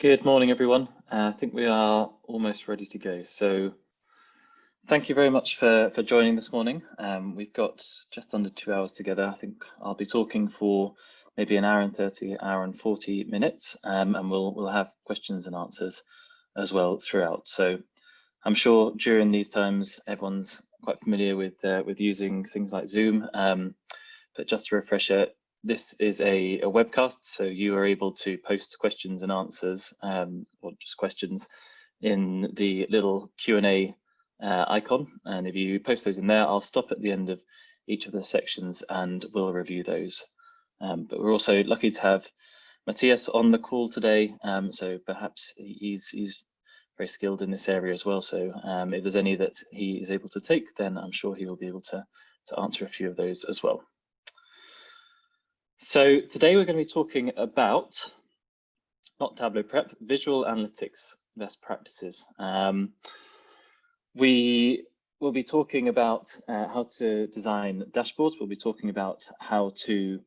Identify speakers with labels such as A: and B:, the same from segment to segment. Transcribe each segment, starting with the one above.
A: Good morning, everyone. I think we are almost ready to go. So thank you very much for joining this morning. We've got just under 2 hours together. I think I'll be talking for maybe an hour and 30, hour and 40 minutes, and we'll have questions and answers as well throughout. So I'm sure during these times, everyone's quite familiar with using things like Zoom, but just a refresher, this is a webcast, so you are able to post questions and answers, or just questions in the little Q&A icon. And if you post those in there, I'll stop at the end of each of the sections and we'll review those. But we're also lucky to have Matthias on the call today, so perhaps he's very skilled in this area as well. So if there's any that he is able to take, then I'm sure he will be able to answer a few of those as well. So today we're going to be talking about, not Tableau prep, visual analytics best practices. We will be talking about how to design dashboards. We'll be talking about how to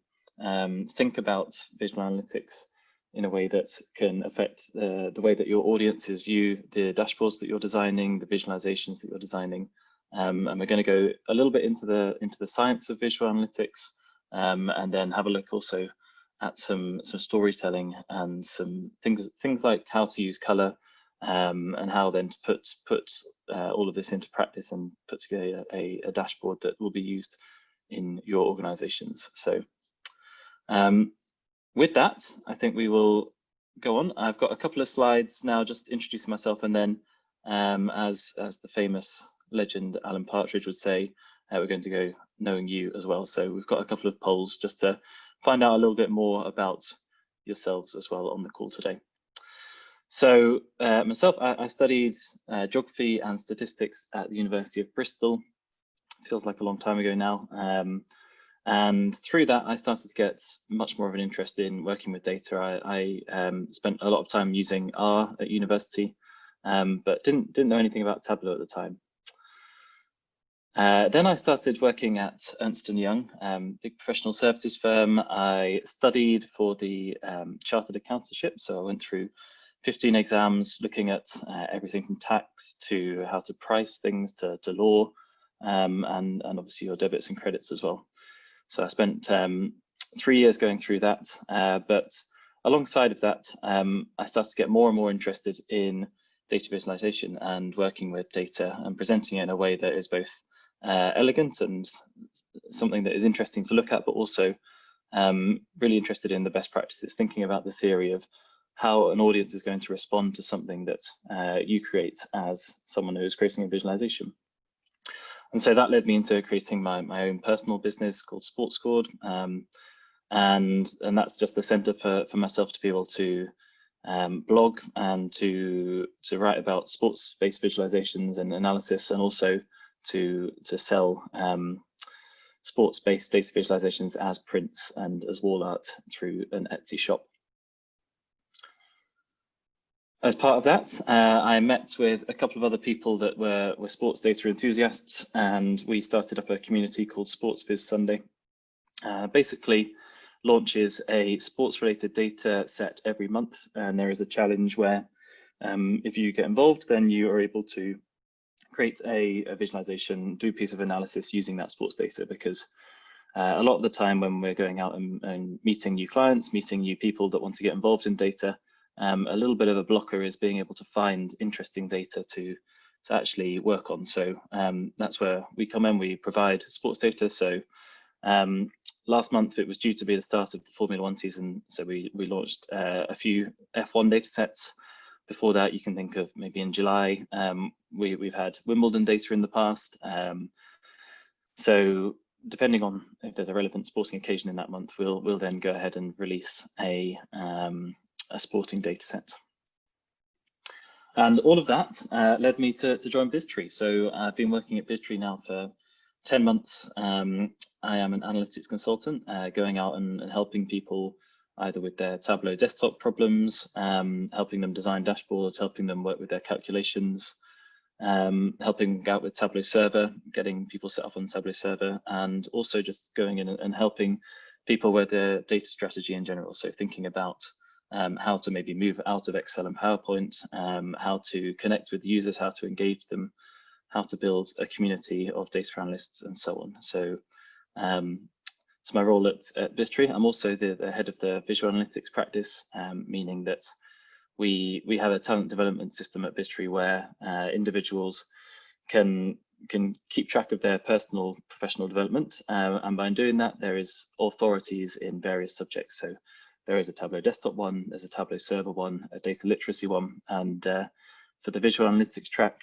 A: think about visual analytics in a way that can affect the way that your audiences view the dashboards that you're designing, the visualizations that you're designing. And we're going to go a little bit into the science of visual analytics. And then have a look also at some storytelling and some things like how to use color, and how then to put all of this into practice and put together a dashboard that will be used in your organizations. So with that, I think we will go on. I've got a couple of slides now just introducing myself, and then as the famous legend Alan Partridge would say, we're going to go knowing you as well. So we've got a couple of polls just to find out a little bit more about yourselves as well on the call today. So myself, I studied geography and statistics at the University of Bristol. Feels like a long time ago now. And through that, I started to get much more of an interest in working with data. I spent a lot of time using R at university, but didn't know anything about Tableau at the time. Then I started working at Ernst & Young, big professional services firm. I studied for the chartered accountanship, so I went through 15 exams looking at everything from tax to how to price things to law, and obviously your debits and credits as well. So I spent 3 years going through that, but alongside of that, I started to get more and more interested in data visualization and working with data and presenting it in a way that is both elegant and something that is interesting to look at, but also really interested in the best practices, thinking about the theory of how an audience is going to respond to something that you create as someone who is creating a visualization. And so that led me into creating my own personal business called SportsScored, and that's just the center for myself to be able to blog and to write about sports-based visualizations and analysis, and also to sell sports-based data visualizations as prints and as wall art through an Etsy shop. As part of that, I met with a couple of other people that were sports data enthusiasts, and we started up a community called Sports Biz Sunday. Basically launches a sports-related data set every month, and there is a challenge where if you get involved, then you are able to create a visualization, do a piece of analysis using that sports data, because a lot of the time when we're going out and meeting new clients, meeting new people that want to get involved in data, a little bit of a blocker is being able to find interesting data to actually work on. So that's where we come in, we provide sports data. So last month it was due to be the start of the Formula One season, so we launched a few F1 data sets. Before that, you can think of maybe in July, we've had Wimbledon data in the past. So depending on if there's a relevant sporting occasion in that month, we'll then go ahead and release a sporting data set. And all of that led me to join Biztory. So I've been working at Biztory now for 10 months. I am an analytics consultant, going out and helping people either with their Tableau desktop problems, helping them design dashboards, helping them work with their calculations, helping out with Tableau Server, getting people set up on Tableau Server, and also just going in and helping people with their data strategy in general. So thinking about how to maybe move out of Excel and PowerPoint, how to connect with users, how to engage them, how to build a community of data analysts, and so on. So it's my role at Biztory. I'm also the head of the visual analytics practice, meaning that we have a talent development system at Biztory where individuals can keep track of their personal professional development, and by doing that there is authorities in various subjects. So there is a Tableau desktop one, there's a Tableau server one, a data literacy one, and for the visual analytics track,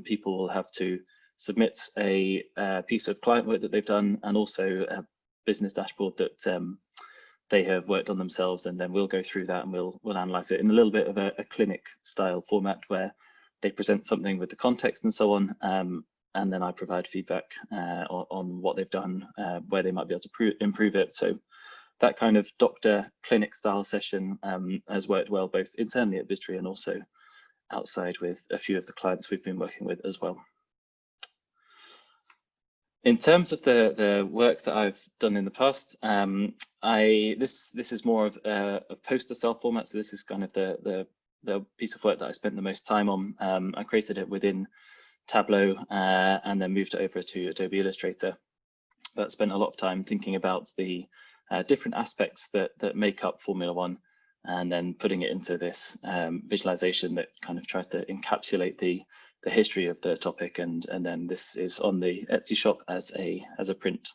A: people will have to submit a piece of client work that they've done, and also a business dashboard that they have worked on themselves, and then we'll go through that and we'll analyze it in a little bit of a clinic style format where they present something with the context and so on, and then I provide feedback on what they've done, where they might be able to improve it. So that kind of doctor clinic style session has worked well both internally at Biztory and also outside with a few of the clients we've been working with as well. In terms of the work that I've done in the past, this is more of a poster style format. So this is kind of the piece of work that I spent the most time on. I created it within Tableau and then moved it over to Adobe Illustrator. But spent a lot of time thinking about the different aspects that make up Formula One, and then putting it into this visualization that kind of tries to encapsulate the history of the topic, and then this is on the Etsy shop as a print.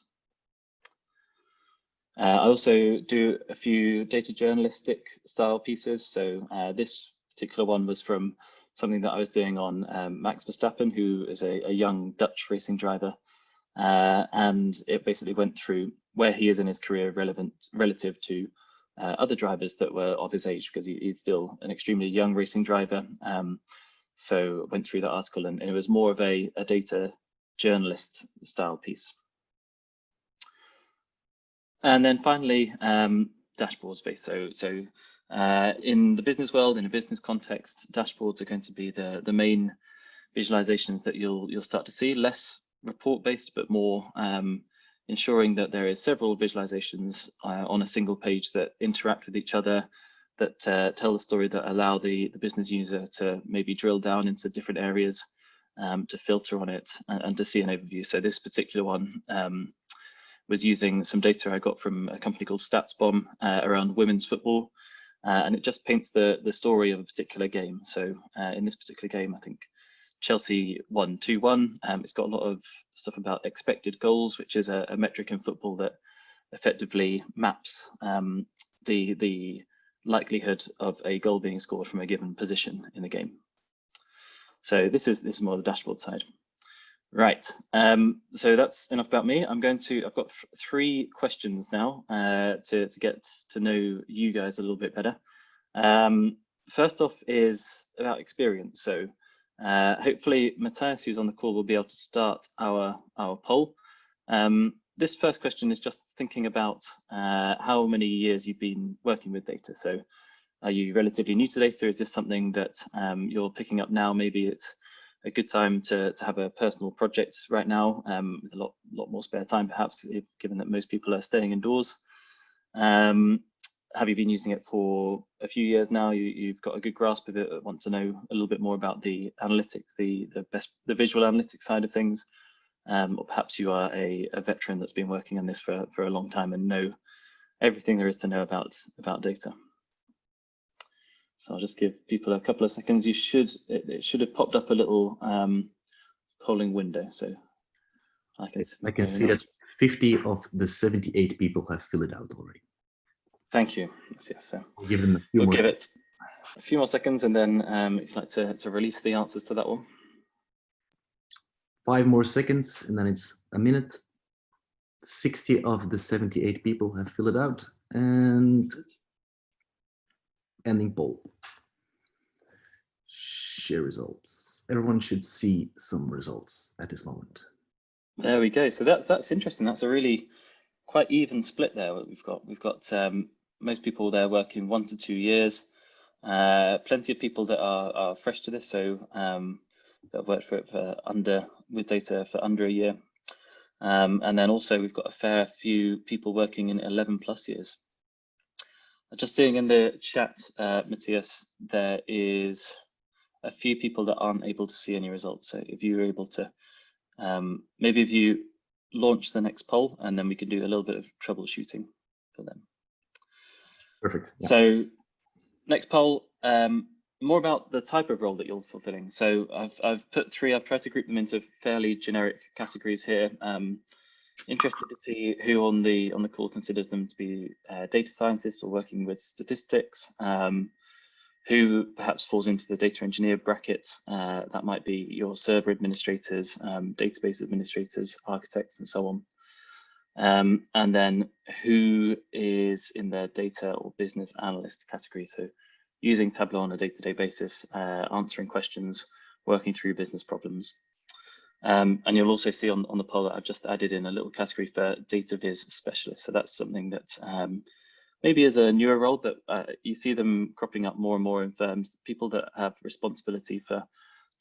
A: I also do a few data journalistic style pieces. So this particular one was from something that I was doing on Max Verstappen, who is a young Dutch racing driver. And it basically went through where he is in his career relative to other drivers that were of his age, because he's still an extremely young racing driver. So went through that article, and it was more of a data journalist style piece. And then finally, dashboards based. So in the business world, in a business context, dashboards are going to be the main visualizations that you'll start to see, less report based, but more ensuring that there is several visualizations on a single page that interact with each other, that tell the story, that allow the business user to maybe drill down into different areas, to filter on it and to see an overview. So this particular one was using some data I got from a company called StatsBomb around women's football, and it just paints the story of a particular game. So in this particular game, I think Chelsea won 2-1. It's got a lot of stuff about expected goals, which is a metric in football that effectively maps the likelihood of a goal being scored from a given position in the game. So this is more the dashboard side. Right, so that's enough about me. I've got 3 questions now to get to know you guys a little bit better. First off is about experience. So hopefully Matthias, who's on the call, will be able to start our poll. This first question is just thinking about how many years you've been working with data. So are you relatively new to data? Is this something that you're picking up now? Maybe it's a good time to have a personal project right now with a lot more spare time, perhaps, given that most people are staying indoors. Have you been using it for a few years now? You've got a good grasp of it, want to know a little bit more about the analytics, the visual analytics side of things, or perhaps you are a veteran that's been working on this for a long time and know everything there is to know about data. So I'll just give people a couple of seconds. It should have popped up a little polling window. So I can
B: see that 50 of the 78 people have filled it out already.
A: Thank you. Yes, so
B: We'll give them
A: we'll give it a few more seconds, and then if you'd like to release the answers to that one.
B: 5 more seconds, and then it's a minute. 60 of the 78 people have filled it out, and ending poll. Share results. Everyone should see some results at this moment.
A: There we go. So that's interesting. That's a really quite even split there. We've got most people there working 1 to 2 years. Plenty of people that are fresh to this, so that have worked with data for under a year. And then also we've got a fair few people working in 11+ years. Just seeing in the chat, Matthias, there is a few people that aren't able to see any results. So if you were able to, maybe if you launch the next poll, and then we can do a little bit of troubleshooting for them.
B: Perfect. Yeah.
A: So next poll, more about the type of role that you're fulfilling. So I've put three, I've tried to group them into fairly generic categories here. Interested to see who on the call considers them to be data scientists or working with statistics, who perhaps falls into the data engineer bracket. That might be your server administrators, database administrators, architects, and so on. And then who is in the data or business analyst category, so using Tableau on a day-to-day basis, answering questions, working through business problems. And you'll also see on the poll that I've just added in a little category for data viz specialists. So that's something that maybe is a newer role, but you see them cropping up more and more in firms, people that have responsibility for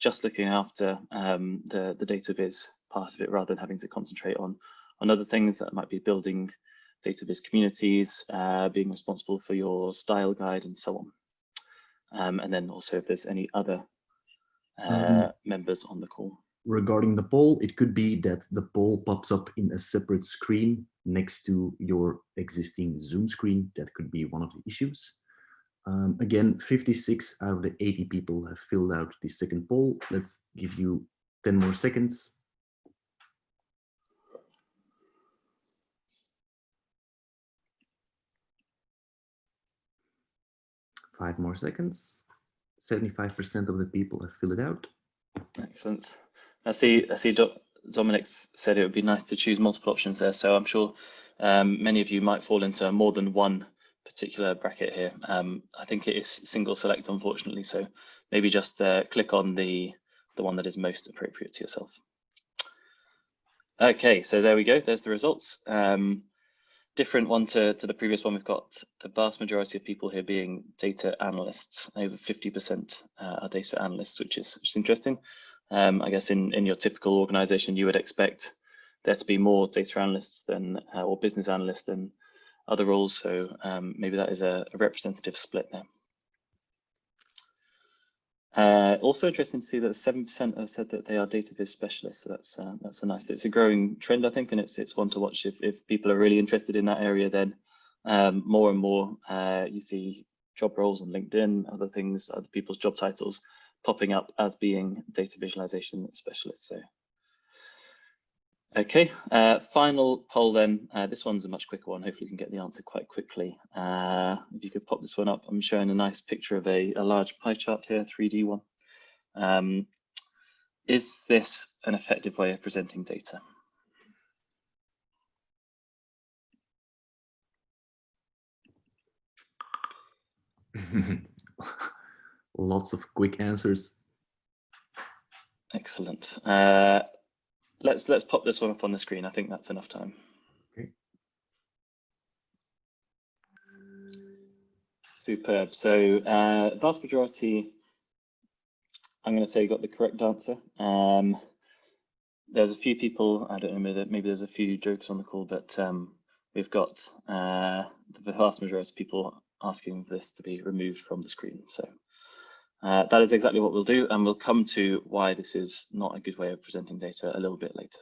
A: just looking after the data viz part of it, rather than having to concentrate on other things that might be building data viz communities, being responsible for your style guide and so on. And then also if there's any other members on the call.
B: Regarding the poll, it could be that the poll pops up in a separate screen next to your existing Zoom screen. That could be one of the issues. Again, 56 out of the 80 people have filled out the second poll. Let's give you 10 more seconds. Five more seconds. 75% of the people have filled it out.
A: Excellent. I see Dominic's said it would be nice to choose multiple options there. So I'm sure many of you might fall into more than one particular bracket here. I think it is single select, unfortunately. So maybe just click on the one that is most appropriate to yourself. Okay, so there we go. There's the results. Different one to the previous one. We've got the vast majority of people here being data analysts. Over 50% are data analysts, which is interesting. I guess in your typical organization, you would expect there to be more data analysts than or business analysts than other roles. So maybe that is a representative split there. Also interesting to see that 7% have said that they are data viz specialists. So that's a nice, it's a growing trend, I think, and it's one to watch if people are really interested in that area. Then more and more you see job roles on LinkedIn, other things, other people's job titles popping up as being data visualization specialists. So okay, final poll then. This one's a much quicker one. Hopefully you can get the answer quite quickly. If you could pop this one up, I'm showing a nice picture of a large pie chart here, 3D one. Is this an effective way of presenting data?
B: Lots of quick answers.
A: Excellent. Let's pop this one up on the screen. I think that's enough time.
B: Okay.
A: Superb. So vast majority, I'm going to say, got the correct answer. There's a few people, I don't know, maybe there's a few jokes on the call, but we've got the vast majority of people asking for this to be removed from the screen. So that is exactly what we'll do, and we'll come to why this is not a good way of presenting data a little bit later.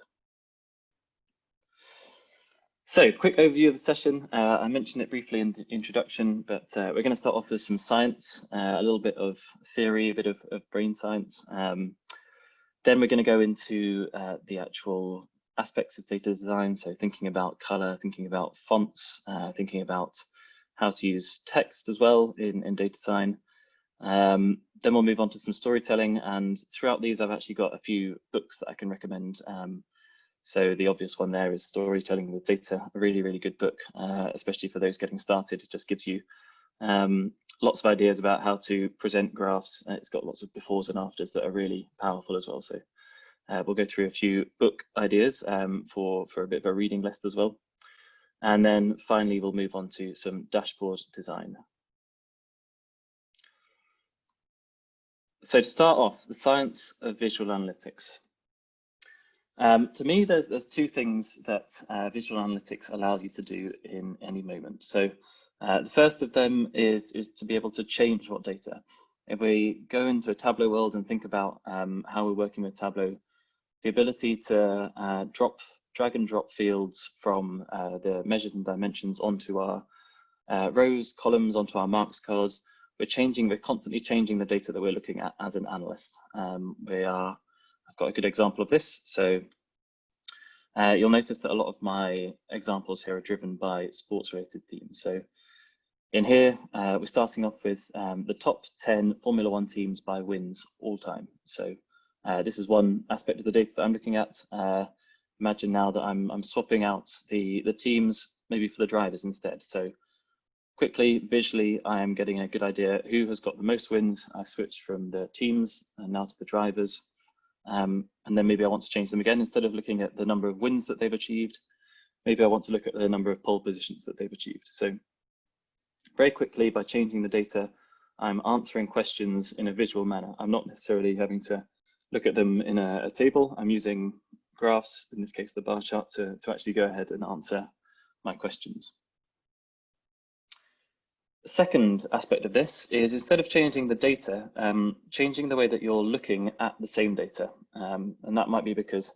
A: So, quick overview of the session. I mentioned it briefly in the introduction, but we're going to start off with some science, a little bit of theory, a bit of brain science. Then we're going to go into the actual aspects of data design, so thinking about color, thinking about fonts, thinking about how to use text as well in data design. Then we'll move on to some storytelling, and throughout these I've actually got a few books that I can recommend. So the obvious one there is Storytelling with Data, a really good book, especially for those getting started. It just gives you lots of ideas about how to present graphs. It's got lots of befores and afters that are really powerful as well. So we'll go through a few book ideas for a bit of a reading list as well. And then finally, we'll move on to some dashboard design. So to start off, the science of visual analytics. To me, there's two things that visual analytics allows you to do in any moment. So The first of them is to be able to change what data. If we go into a Tableau world and think about how we're working with Tableau, the ability to drag and drop fields from the measures and dimensions onto our rows, columns, onto our marks cards, we're constantly changing the data that we're looking at as an analyst. I've got a good example of this. So you'll notice that a lot of my examples here are driven by sports-related themes. So in here, we're starting off with the top 10 Formula One teams by wins all time. So this is one aspect of the data that I'm looking at. Imagine now that I'm swapping out the teams, maybe for the drivers instead. So quickly, visually, I am getting a good idea who has got the most wins. I switched from the teams and now to the drivers. And then maybe I want to change them again. Instead of looking at the number of wins that they've achieved, maybe I want to look at the number of pole positions that they've achieved. So very quickly, by changing the data, I'm answering questions in a visual manner. I'm not necessarily having to look at them in a table. I'm using graphs, in this case the bar chart, to actually go ahead and answer my questions. The second aspect of this is, instead of changing the data, changing the way that you're looking at the same data. And that might be because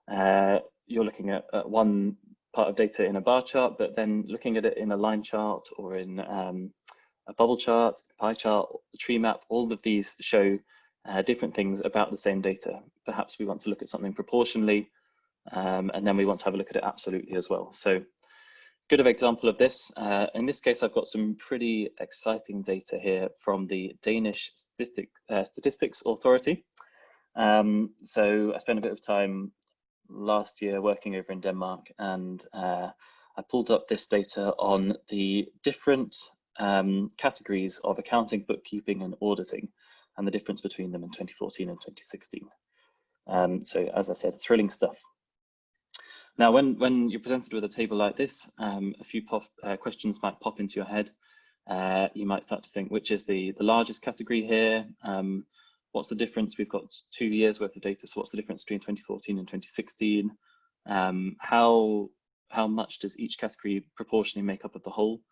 A: you're looking at one part of data in a bar chart, but then looking at it in a line chart or in a bubble chart, a pie chart, a tree map. All of these show different things about the same data. Perhaps we want to look at something proportionally, and then we want to have a look at it absolutely as well. So good example of this. In this case, I've got some pretty exciting data here from the Danish Statistics Authority. So I spent a bit of time last year working over in Denmark, and I pulled up this data on the different categories of accounting, bookkeeping, and auditing, and the difference between them in 2014 and 2016. So as I said, thrilling stuff. Now, when you're presented with a table like this, a few questions might pop into your head. You might start to think, which is the largest category here? What's the difference? We've got 2 years worth of data, so what's the difference between 2014 and 2016? How much does each category proportionally make up of the whole?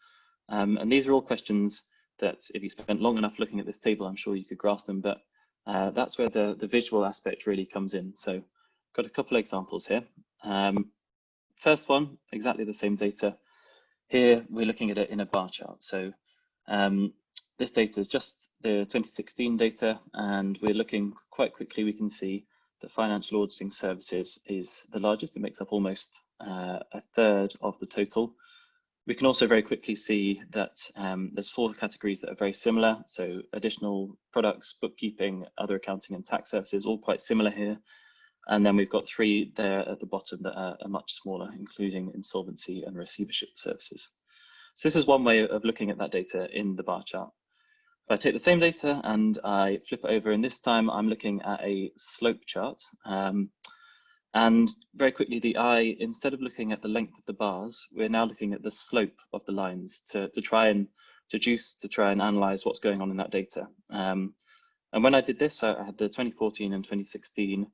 A: And these are all questions that, if you spent long enough looking at this table, I'm sure you could grasp them, but that's where the visual aspect really comes in. So got a couple of examples here. First one, exactly the same data. Here, we're looking at it in a bar chart. So this data is just the 2016 data, and we're looking quite quickly. We can see that financial auditing services is the largest. It makes up almost a third of the total. We can also very quickly see that there's 4 categories that are very similar. So additional products, bookkeeping, other accounting and tax services, all quite similar here. And then we've got 3 there at the bottom that are much smaller, including insolvency and receivership services. So this is one way of looking at that data in the bar chart. If I take the same data and I flip it over, and this time I'm looking at a slope chart. And very quickly, the eye, instead of looking at the length of the bars, we're now looking at the slope of the lines to try and analyze what's going on in that data. And when I did this, I had the 2014 and 2016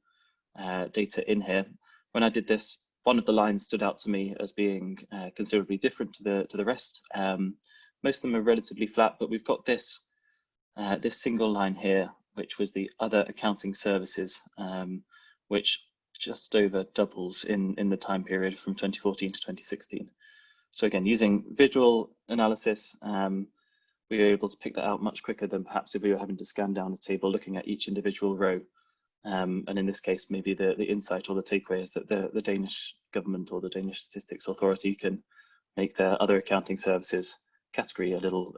A: data in here. When I did this, one of the lines stood out to me as being considerably different to the rest. Most of them are relatively flat, but we've got this single line here, which was the other accounting services, which just over doubles in the time period from 2014 to 2016. So again, using visual analysis, we were able to pick that out much quicker than perhaps if we were having to scan down a table looking at each individual row. And in this case, maybe the insight or the takeaway is that the Danish government or the Danish Statistics Authority can make their other accounting services category a little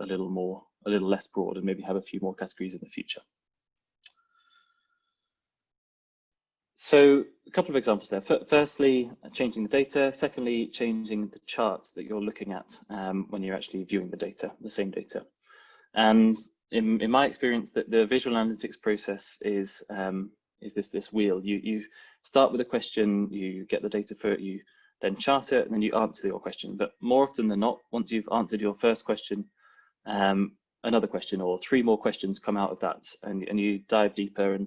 A: less broad, and maybe have a few more categories in the future. So a couple of examples there. Firstly, changing the data. Secondly, changing the chart that you're looking at when you're actually viewing the data, the same data. And in my experience, that the visual analytics process is this wheel. You start with a question, you get the data for it, you then chart it, and then you answer your question. But more often than not, once you've answered your first question, another question or 3 more questions come out of that, and you dive deeper and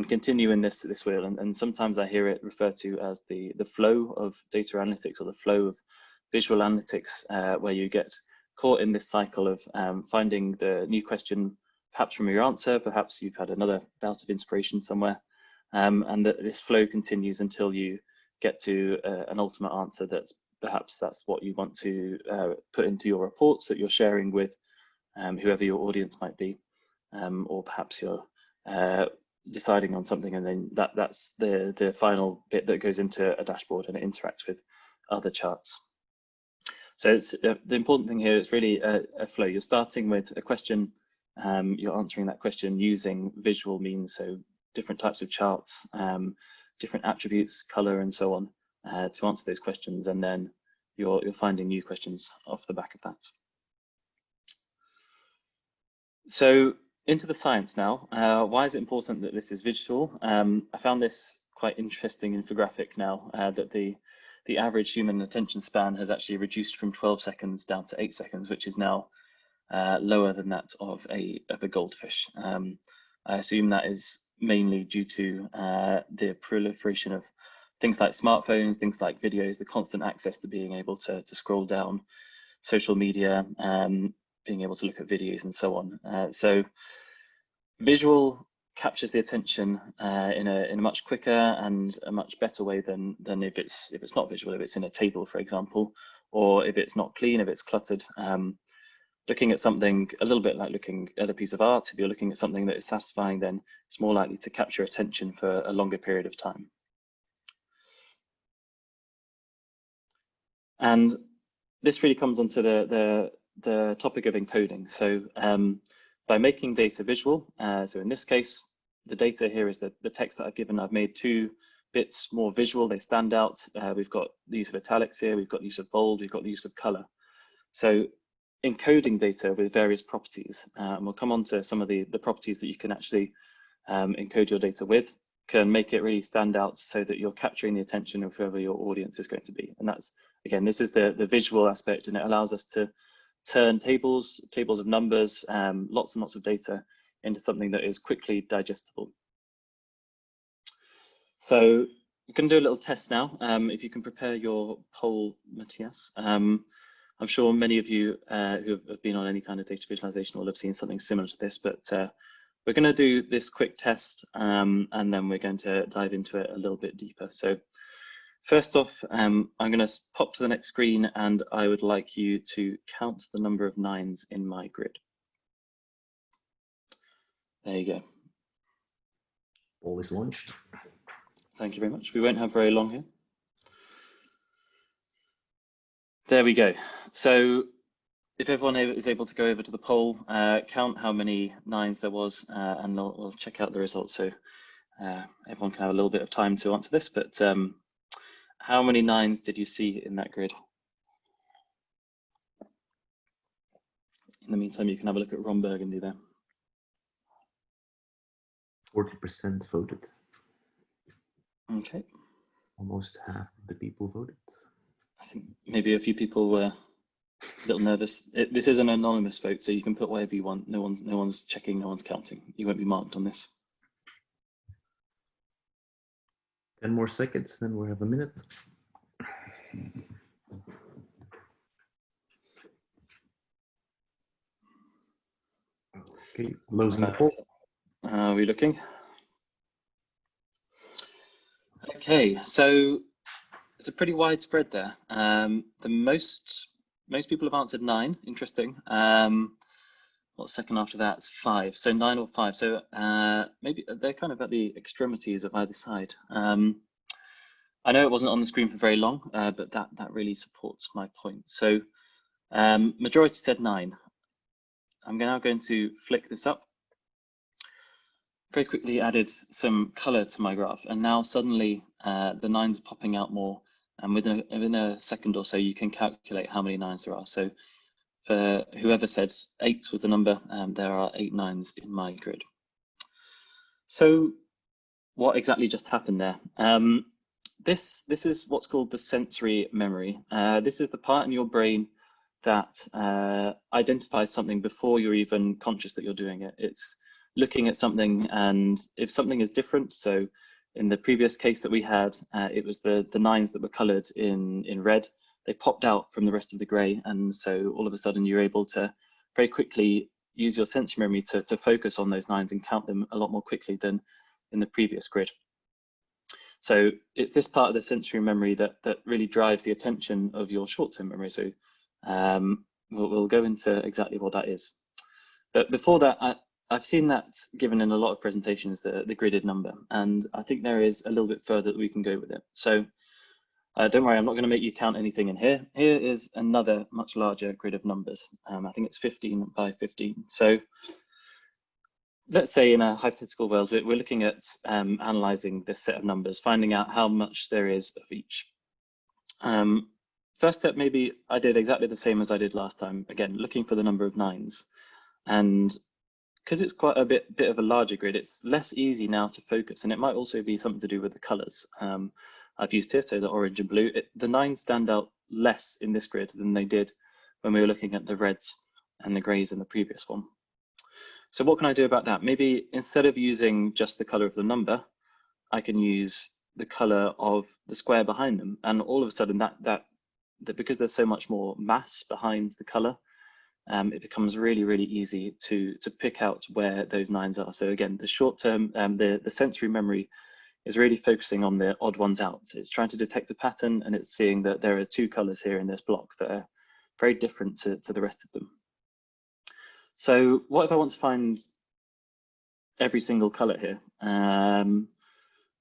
A: continue in this wheel. And sometimes I hear it referred to as the flow of data analytics, or the flow of visual analytics, where you get caught in this cycle of finding the new question, perhaps from your answer, perhaps you've had another bout of inspiration somewhere, and that this flow continues until you get to an ultimate answer that's perhaps what you want to put into your reports that you're sharing with whoever your audience might be, or perhaps you're deciding on something, and then that's the final bit that goes into a dashboard and it interacts with other charts. So it's, the important thing here is really a flow. You're starting with a question, you're answering that question using visual means, so different types of charts, different attributes, color, and so on, to answer those questions, and then you're finding new questions off the back of that. So into the science now. Why is it important that this is visual? I found this quite interesting infographic now, that the average human attention span has actually reduced from 12 seconds down to 8 seconds, which is now lower than that of a goldfish. I assume that is mainly due to the proliferation of things like smartphones, things like videos, the constant access to being able to scroll down social media, being able to look at videos and so on. So visual captures the attention in a much quicker and a much better way than if it's not visual, if it's in a table, for example, or if it's not clean, if it's cluttered. Looking at something a little bit like looking at a piece of art, if you're looking at something that is satisfying, then it's more likely to capture attention for a longer period of time. And this really comes onto the topic of encoding. So by making data visual, so in this case, the data here is the text that I've given. I've made 2 bits more visual, they stand out. We've got the use of italics here, we've got the use of bold, we've got the use of color. So encoding data with various properties, and we'll come on to some of the properties that you can actually encode your data with, can make it really stand out so that you're capturing the attention of whoever your audience is going to be. And that's, again, this is the visual aspect, and it allows us to turn tables of numbers, lots and lots of data into something that is quickly digestible. So you can do a little test now. If you can prepare your poll, Matthias. I'm sure many of you who have been on any kind of data visualization will have seen something similar to this, but we're going to do this quick test, and then we're going to dive into it a little bit deeper. So first off, I'm going to pop to the next screen, and I would like you to count the number of 9s in my grid. There you go.
B: Poll is launched.
A: Thank you very much. We won't have very long here. There we go. So if everyone is able to go over to the poll, count how many 9s there was, and we'll check out the results. So everyone can have a little bit of time to answer this, but how many 9s did you see in that grid? In the meantime, you can have a look at Ron Burgundy there.
B: 40% voted.
A: Okay.
B: Almost half of the people voted.
A: I think maybe a few people were a little nervous. This is an anonymous vote, so you can put whatever you want. No one's checking, no one's counting. You won't be marked on this.
B: 10 more seconds, then we'll have a minute. Okay, closing the poll.
A: Are we looking? Okay, so it's a pretty wide spread there. The most people have answered 9. Interesting. What's second after that? It's 5. So 9 or 5. So maybe they're kind of at the extremities of either side. I know it wasn't on the screen for very long, but that really supports my point. So majority said 9. I'm now going to flick this up. Very quickly added some color to my graph, and now suddenly the 9s are popping out more, and within a second or so you can calculate how many 9s there are. So for whoever said 8 was the number, there are 8 9s in my grid. So what exactly just happened there? This is what's called the sensory memory. This is the part in your brain that identifies something before you're even conscious that you're doing it. It's looking at something, and if something is different, so in the previous case that we had, it was the 9s that were colored in red, they popped out from the rest of the gray, and so all of a sudden you're able to very quickly use your sensory memory to focus on those lines and count them a lot more quickly than in the previous grid. So it's this part of the sensory memory that really drives the attention of your short-term memory. So we'll go into exactly what that is. But before that, I've seen that given in a lot of presentations, the gridded number, and I think there is a little bit further that we can go with it. So don't worry, I'm not going to make you count anything in here. Here is another much larger grid of numbers. I think it's 15 by 15. So let's say in a hypothetical world, we're looking at analyzing this set of numbers, finding out how much there is of each. First step, maybe I did exactly the same as I did last time. Again, looking for the number of 9s. And because it's quite a bit of a larger grid, it's less easy now to focus. And it might also be something to do with the colors I've used here, so the orange and blue. The 9s stand out less in this grid than they did when we were looking at the reds and the grays in the previous one. So what can I do about that? Maybe instead of using just the color of the number, I can use the color of the square behind them. And all of a sudden that because there's so much more mass behind the color, it becomes really, really easy to pick out where those 9s are. So again, the short term, the sensory memory is really focusing on the odd ones out. So it's trying to detect a pattern, and it's seeing that there are 2 colors here in this block that are very different to the rest of them. So what if I want to find every single color here?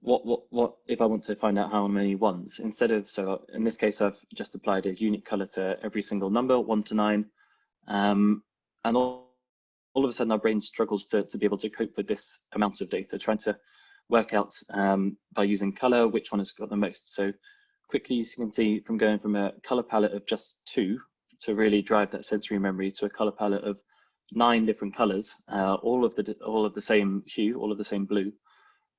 A: What if I want to find out how many 1s? Instead of, so in this case, I've just applied a unique color to every single number, 1 to 9. And all of a sudden our brain struggles to be able to cope with this amount of data, trying to work out by using color which one has got the most. So quickly, you can see from going from a color palette of just 2 to really drive that sensory memory to a color palette of 9 different colors, all of the same hue, all of the same blue.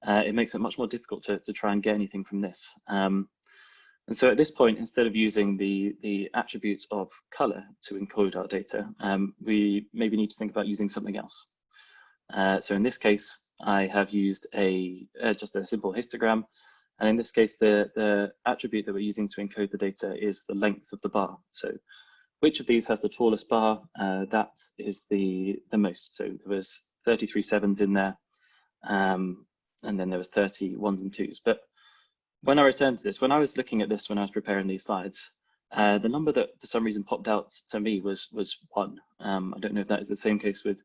A: It makes it much more difficult to try and get anything from this. And so at this point, instead of using the attributes of color to encode our data, we maybe need to think about using something else. So in this case, I have used just a simple histogram. And in this case, the attribute that we're using to encode the data is the length of the bar. So which of these has the tallest bar? That is the most. So there was 33 7s in there, and then there was 30 1s and 2s. But when I returned to this, when I was looking at this, when I was preparing these slides, the number that for some reason popped out to me was 1. I don't know if that is the same case with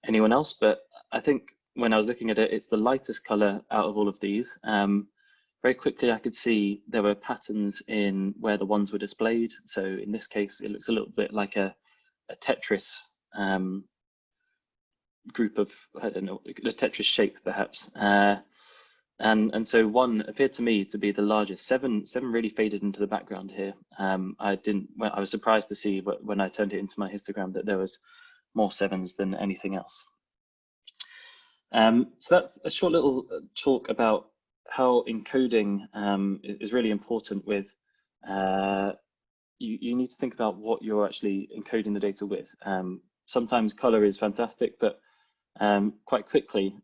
A: anyone else, but I think when I was looking at it, it's the lightest color out of all of these. Very quickly, I could see there were patterns in where the 1s were displayed. So in this case, it looks a little bit like a Tetris group of, I don't know, a Tetris shape perhaps. And so 1 appeared to me to be the largest. 7 really faded into the background here. I was surprised to see when I turned it into my histogram that there was more 7s than anything else. So that's a short little talk about how encoding is really important with, you need to think about what you're actually encoding the data with. Sometimes color is fantastic, but quite quickly,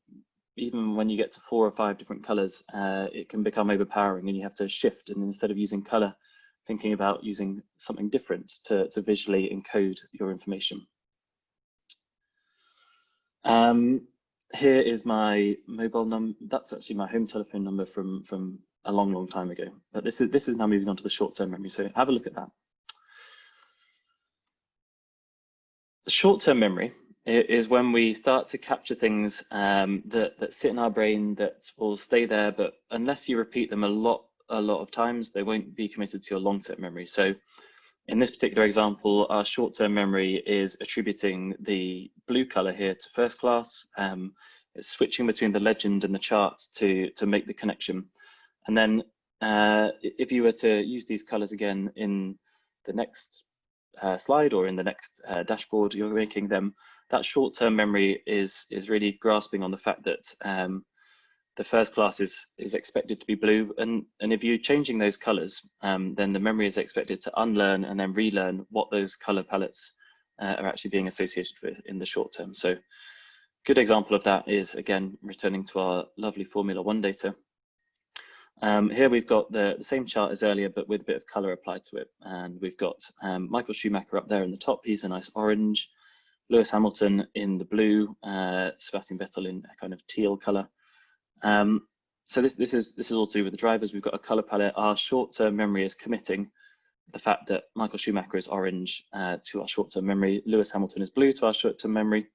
A: even when you get to 4 or 5 different colors, it can become overpowering and you have to shift. And instead of using color, thinking about using something different to visually encode your information. Here is my mobile number. That's actually my home telephone number from a long time ago. But this is now moving on to the short-term memory. So have a look at that. The short-term memory is when we start to capture things that sit in our brain that will stay there, but unless you repeat them a lot of times, they won't be committed to your long-term memory. So in this particular example, our short-term memory is attributing the blue color here to first class. It's switching between the legend and the charts to make the connection. And then if you were to use these colors again in the next slide or in the next dashboard you're making them, that short-term memory is really grasping on the fact that the first class is expected to be blue, and if you're changing those colors, then the memory is expected to unlearn and then relearn what those color palettes are actually being associated with in the short term. So good example of that is, again, returning to our lovely Formula 1 data. Here we've got the same chart as earlier, but with a bit of color applied to it. And we've got Michael Schumacher up there in the top. He's a nice orange. Lewis Hamilton in the blue. Sebastian Vettel in a kind of teal color. So this is all to do with the drivers. We've got a color palette. Our short-term memory is committing the fact that Michael Schumacher is orange to our short-term memory. Lewis Hamilton is blue to our short-term memory.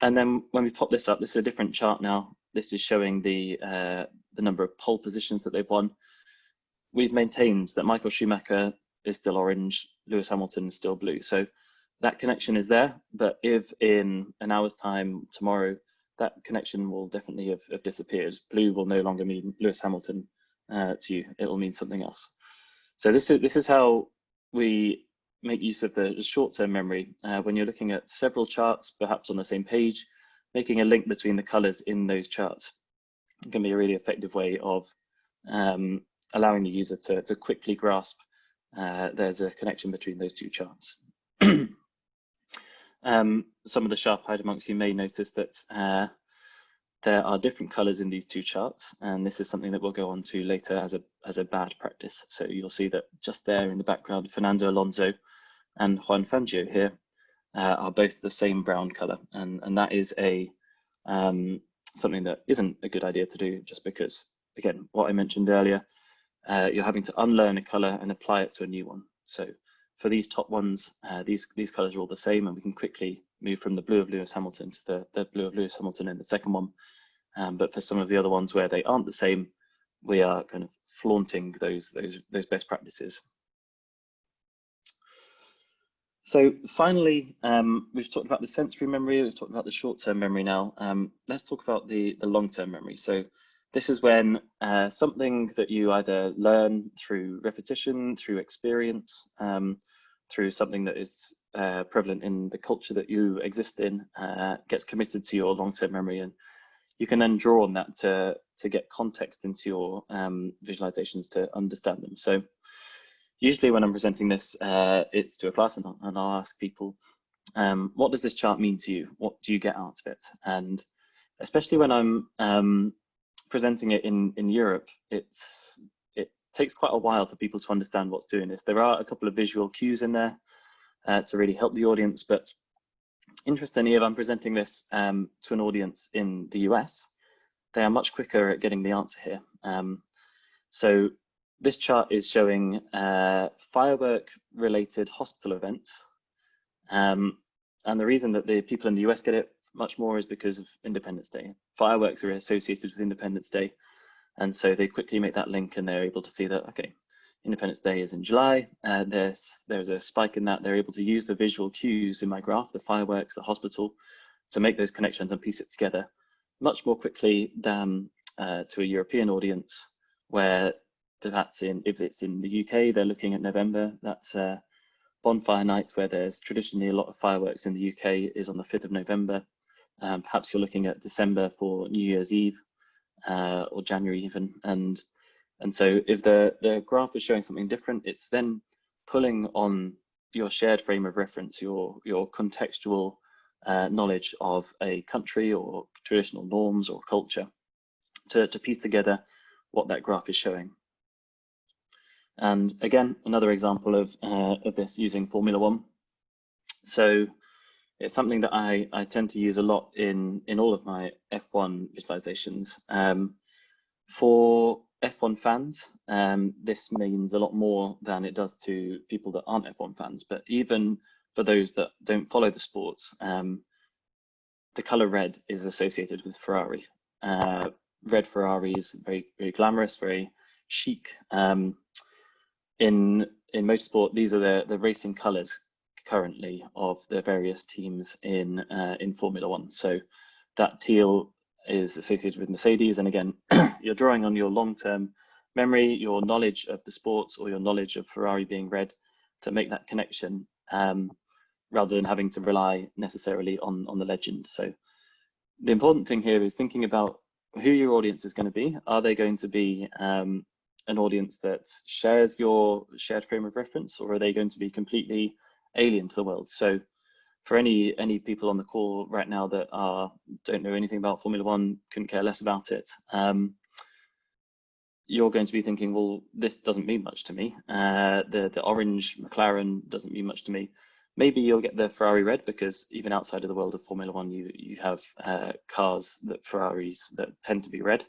A: And then when we pop this up, this is a different chart now. This is showing the number of pole positions that they've won. We've maintained that Michael Schumacher is still orange, Lewis Hamilton is still blue. So that connection is there, but if in an hour's time tomorrow, that connection will definitely have disappeared. Blue will no longer mean Lewis Hamilton to you. It will mean something else. So this is how we make use of the short-term memory when you're looking at several charts, perhaps on the same page, making a link between the colors in those charts. It can be a really effective way of allowing the user to quickly grasp there's a connection between those two charts. Some of the sharp-eyed amongst you may notice that there are different colors in these two charts, and this is something that we'll go on to later as a bad practice. So you'll see that just there in the background, Fernando Alonso and Juan Fangio here are both the same brown color, and that is a something that isn't a good idea to do, just because, again, what I mentioned earlier, you're having to unlearn a color and apply it to a new one. So for these top ones, these colors are all the same, and we can quickly move from the blue of Lewis Hamilton to the blue of Lewis Hamilton in the second one. But for some of the other ones where they aren't the same, we are kind of flaunting those best practices. So finally, we've talked about the sensory memory, we've talked about the short-term memory now. Let's talk about the long-term memory. So this is when something that you either learn through repetition, through experience, through something that is prevalent in the culture that you exist in, gets committed to your long-term memory, and you can then draw on that to get context into your visualizations to understand them. So usually when I'm presenting this, it's to a class, and I'll ask people, what does this chart mean to you? What do you get out of it? And especially when I'm presenting it in Europe, it takes quite a while for people to understand what's doing this. There are a couple of visual cues in there to really help the audience, but interestingly, if I'm presenting this to an audience in the US, they are much quicker at getting the answer here. So this chart is showing firework-related hospital events. And the reason that the people in the US get it much more is because of Independence Day. Fireworks are associated with Independence Day. And so they quickly make that link, and they're able to see that, okay, Independence Day is in July. There's a spike in that. They're able to use the visual cues in my graph, the fireworks, the hospital, to make those connections and piece it together much more quickly than to a European audience, where if it's in the UK, they're looking at November. That's bonfire night, where there's traditionally a lot of fireworks in the UK, is on the 5th of November. Perhaps you're looking at December for New Year's Eve, or January even. And so if the graph is showing something different, it's then pulling on your shared frame of reference, your contextual knowledge of a country or traditional norms or culture to piece together what that graph is showing. And again, another example of this using Formula One. So it's something that I tend to use a lot in all of my F1 visualizations. For F1 fans, this means a lot more than it does to people that aren't F1 fans, but even for those that don't follow the sports, the color red is associated with Ferrari. Red Ferrari is very, very glamorous, very chic. In motorsport, these are the racing colors currently of the various teams in Formula One. So that teal is associated with Mercedes, and again, you're drawing on your long-term memory, your knowledge of the sport, or your knowledge of Ferrari being red to make that connection, rather than having to rely necessarily on the legend. So the important thing here is thinking about who your audience is going to be. Are they going to be an audience that shares your shared frame of reference, or are they going to be completely alien to the world? So for any people on the call right now that don't know anything about Formula One, couldn't care less about it, you're going to be thinking, well, this doesn't mean much to me. The orange McLaren doesn't mean much to me. Maybe you'll get the Ferrari red, because even outside of the world of Formula One, you have cars that Ferraris that tend to be red.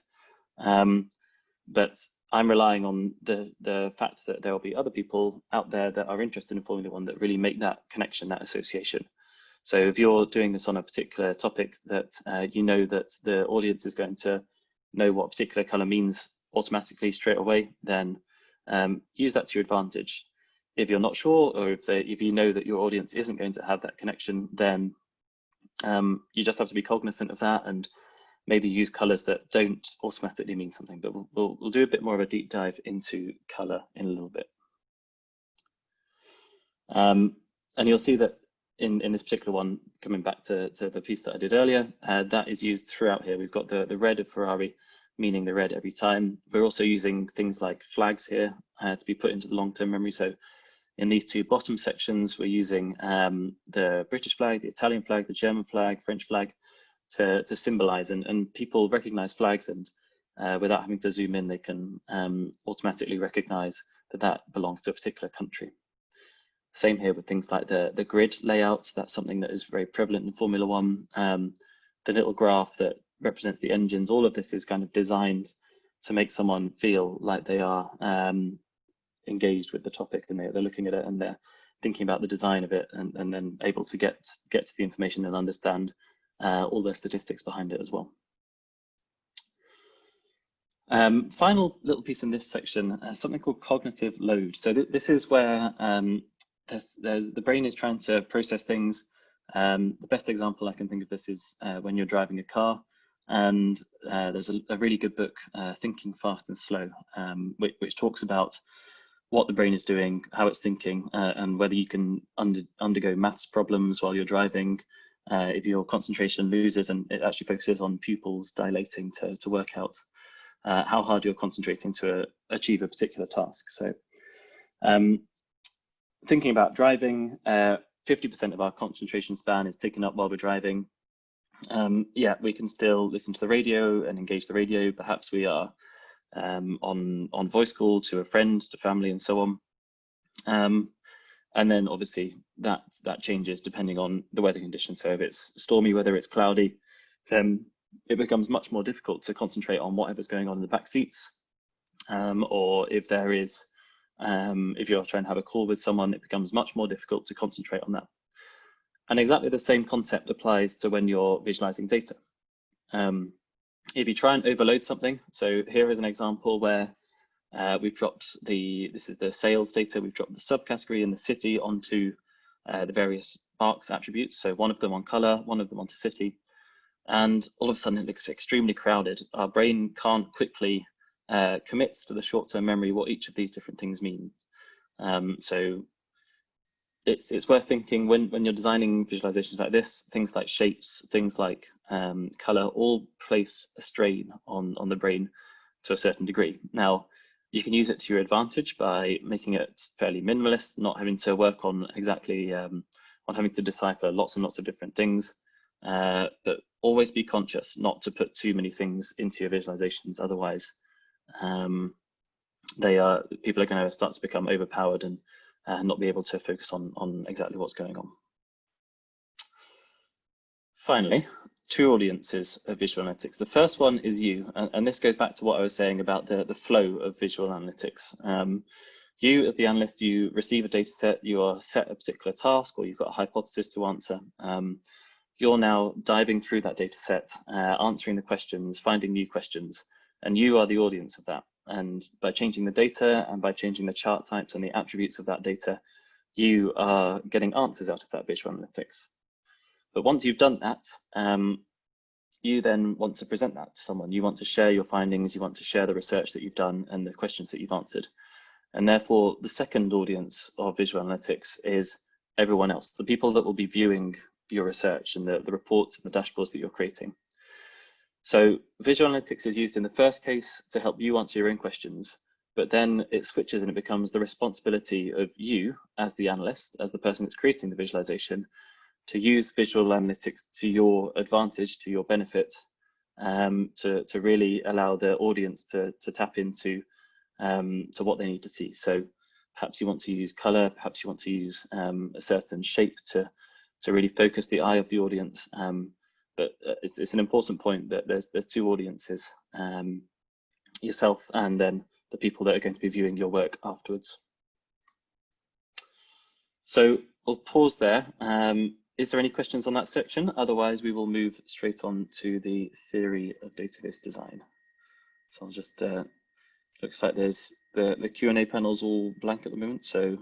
A: But I'm relying on the fact that there will be other people out there that are interested in Formula One that really make that connection, that association. So if you're doing this on a particular topic that you know that the audience is going to know what a particular color means automatically straight away, then use that to your advantage. If you're not sure, or if you know that your audience isn't going to have that connection, then you just have to be cognizant of that and maybe use colors that don't automatically mean something. But we'll do a bit more of a deep dive into color in a little bit. And you'll see that in this particular one, coming back to the piece that I did earlier, that is used throughout here. We've got the red of Ferrari, meaning the red every time. We're also using things like flags here to be put into the long-term memory. So in these two bottom sections, we're using the British flag, the Italian flag, the German flag, French flag to symbolize, and people recognize flags, and without having to zoom in, they can automatically recognize that belongs to a particular country. Same here with things like the grid layouts. That's something that is very prevalent in Formula One. The little graph that represents the engines, all of this is kind of designed to make someone feel like they are engaged with the topic, and they're looking at it and they're thinking about the design of it, and then able to get to the information and understand all the statistics behind it as well. Final little piece in this section, something called cognitive load. So this is where the brain is trying to process things. The best example I can think of this is when you're driving a car, and there's a really good book, Thinking Fast and Slow, which talks about what the brain is doing, how it's thinking, and whether you can undergo maths problems while you're driving, if your concentration loses, and it actually focuses on pupils dilating to work out how hard you're concentrating to achieve a particular task. So thinking about driving, 50% of our concentration span is taken up while we're driving. Yeah, we can still listen to the radio and engage the radio. Perhaps we are on voice call to a friend, to family, and so on. And then obviously that changes depending on the weather conditions. So if it's stormy weather, it's cloudy, then it becomes much more difficult to concentrate on whatever's going on in the back seats. Or if there is, if you're trying to have a call with someone, it becomes much more difficult to concentrate on that. And exactly the same concept applies to when you're visualizing data. If you try and overload something, so here is an example where we've dropped this is the sales data, we've dropped the subcategory and the city onto the various marks attributes. So one of them on color, one of them onto city. And all of a sudden it looks extremely crowded. Our brain can't quickly commit to the short-term memory what each of these different things mean. So it's worth thinking when you're designing visualizations like this, things like shapes, things like color, all place a strain on the brain to a certain degree. Now, you can use it to your advantage by making it fairly minimalist, not having to work on exactly, on having to decipher lots and lots of different things, but always be conscious not to put too many things into your visualizations. Otherwise, people are going to start to become overpowered and not be able to focus on exactly what's going on. Finally, two audiences of visual analytics. The first one is you, and this goes back to what I was saying about the flow of visual analytics. You as the analyst, you receive a data set, you are set a particular task, or you've got a hypothesis to answer. You're now diving through that data set, answering the questions, finding new questions, and you are the audience of that. And by changing the data and by changing the chart types and the attributes of that data, you are getting answers out of that visual analytics. But once you've done that, you then want to present that to someone. You want to share your findings, you want to share the research that you've done and the questions that you've answered. And therefore, the second audience of visual analytics is everyone else, the people that will be viewing your research and the reports and the dashboards that you're creating. So visual analytics is used in the first case to help you answer your own questions, but then it switches and it becomes the responsibility of you as the analyst, as the person that's creating the visualization, to use visual analytics to your advantage, to your benefit, to really allow the audience to tap into to what they need to see. So perhaps you want to use color, perhaps you want to use a certain shape to really focus the eye of the audience. But it's an important point that there's two audiences, yourself and then the people that are going to be viewing your work afterwards. So we'll pause there. Is there any questions on that section? Otherwise, we will move straight on to the theory of database design. So I'll just, looks like there's the Q&A panel's all blank at the moment. So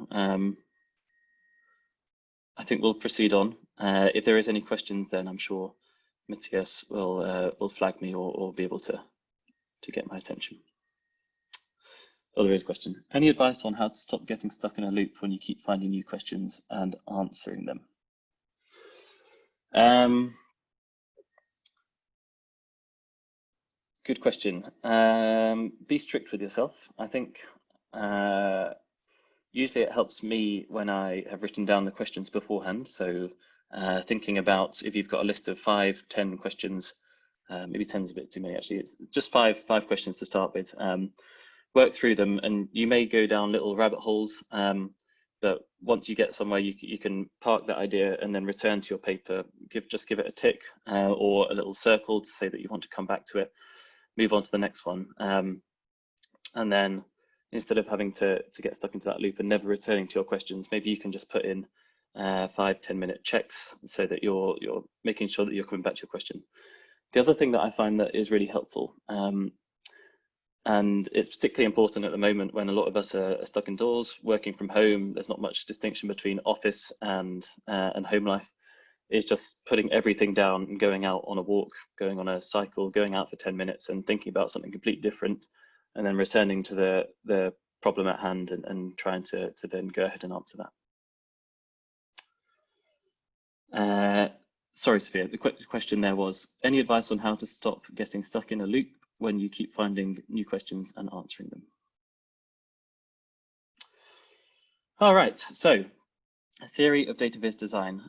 A: I think we'll proceed on. If there is any questions, then I'm sure Matthias will flag me or be able to get my attention. Oh, there is a question. Any advice on how to stop getting stuck in a loop when you keep finding new questions and answering them? Good question. Be strict with yourself. I think usually it helps me when I have written down the questions beforehand. So thinking about if you've got a list of 5, 10 questions, maybe 10 is a bit too many actually. It's just five questions to start with. Work through them, and you may go down little rabbit holes, but once you get somewhere, you can park that idea and then return to your paper. Just give it a tick or a little circle to say that you want to come back to it. Move on to the next one, and then instead of having to get stuck into that loop and never returning to your questions, maybe you can just put in 5-10 minute checks so that you're making sure that you're coming back to your question. The other thing that I find that is really helpful, and it's particularly important at the moment when a lot of us are stuck indoors, working from home. There's not much distinction between office and home life. Is just putting everything down and going out on a walk, going on a cycle, going out for 10 minutes and thinking about something completely different, and then returning to the problem at hand and trying to then go ahead and answer that. Sorry, Sophia, the question there was, any advice on how to stop getting stuck in a loop when you keep finding new questions and answering them? All right, so a theory of data viz design.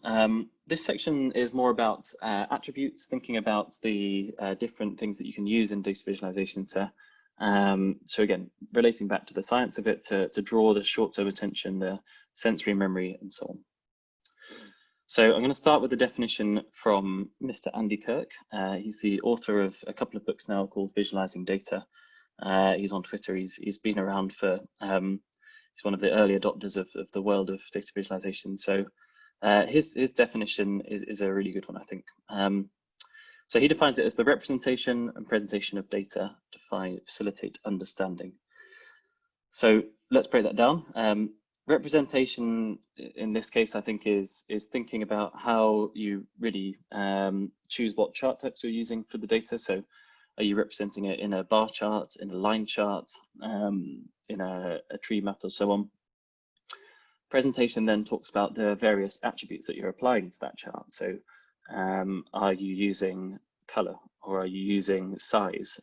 A: This section is more about attributes, thinking about the different things that you can use in data visualization to, so again, relating back to the science of it, to draw the short-term attention, the sensory memory, and so on. So I'm going to start with the definition from Mr. Andy Kirk. He's the author of a couple of books now called Visualizing Data. He's on Twitter. He's been around for, he's one of the early adopters of the world of data visualization. So his definition is a really good one, I think. So he defines it as the representation and presentation of data to facilitate understanding. So let's break that down. Representation in this case, I think, is thinking about how you really choose what chart types you're using for the data. So are you representing it in a bar chart, in a line chart, in a tree map, or so on? Presentation then talks about the various attributes that you're applying to that chart. So are you using color, or are you using size?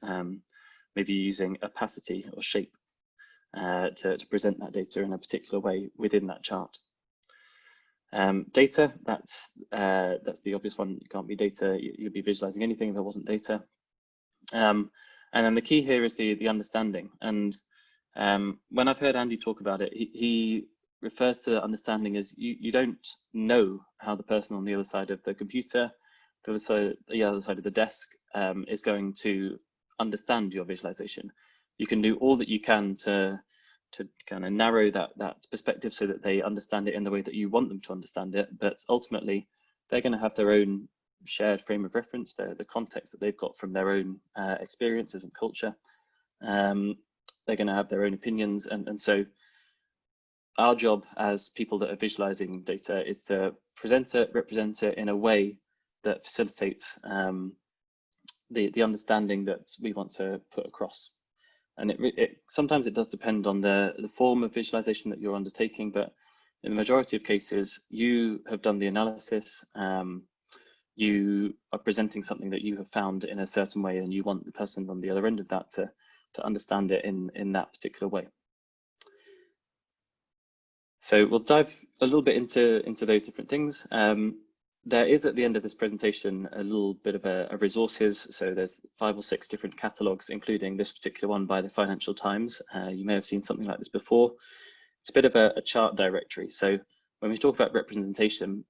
A: Maybe you're using opacity or shape to present that data in a particular way within that chart. Data, that's the obvious one. You can't be data, you'd be visualizing anything if there wasn't data. And then the key here is the understanding. And when I've heard Andy talk about it, he refers to understanding as you don't know how the person on the other side of the computer, the other side of the desk is going to understand your visualization. You can do all that you can to kind of narrow that perspective so that they understand it in the way that you want them to understand it. But ultimately, they're going to have their own shared frame of reference, the context that they've got from their own experiences and culture. They're going to have their own opinions. And so our job as people that are visualizing data is to present it, represent it in a way that facilitates the understanding that we want to put across. And sometimes it does depend on the form of visualization that you're undertaking, but in the majority of cases, you have done the analysis, you are presenting something that you have found in a certain way, and you want the person on the other end of that to understand it in that particular way. So we'll dive a little bit into those different things. there is at the end of this presentation a little bit of a resources. So there's 5 or 6 different catalogs, including this particular one by the Financial Times. You may have seen something like this before. It's a bit of a chart directory. So when we talk about representation,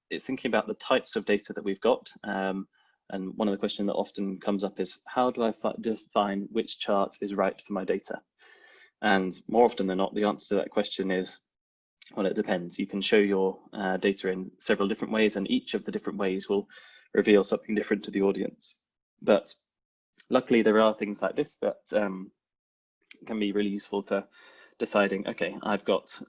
A: it's thinking about the types of data that we've got. And one of the questions that often comes up is, how do I define which chart is right for my data? And more often than not, the answer to that question is, well, it depends. You can show your data in several different ways, and each of the different ways will reveal something different to the audience. But luckily, there are things like this that can be really useful for deciding, okay, I've got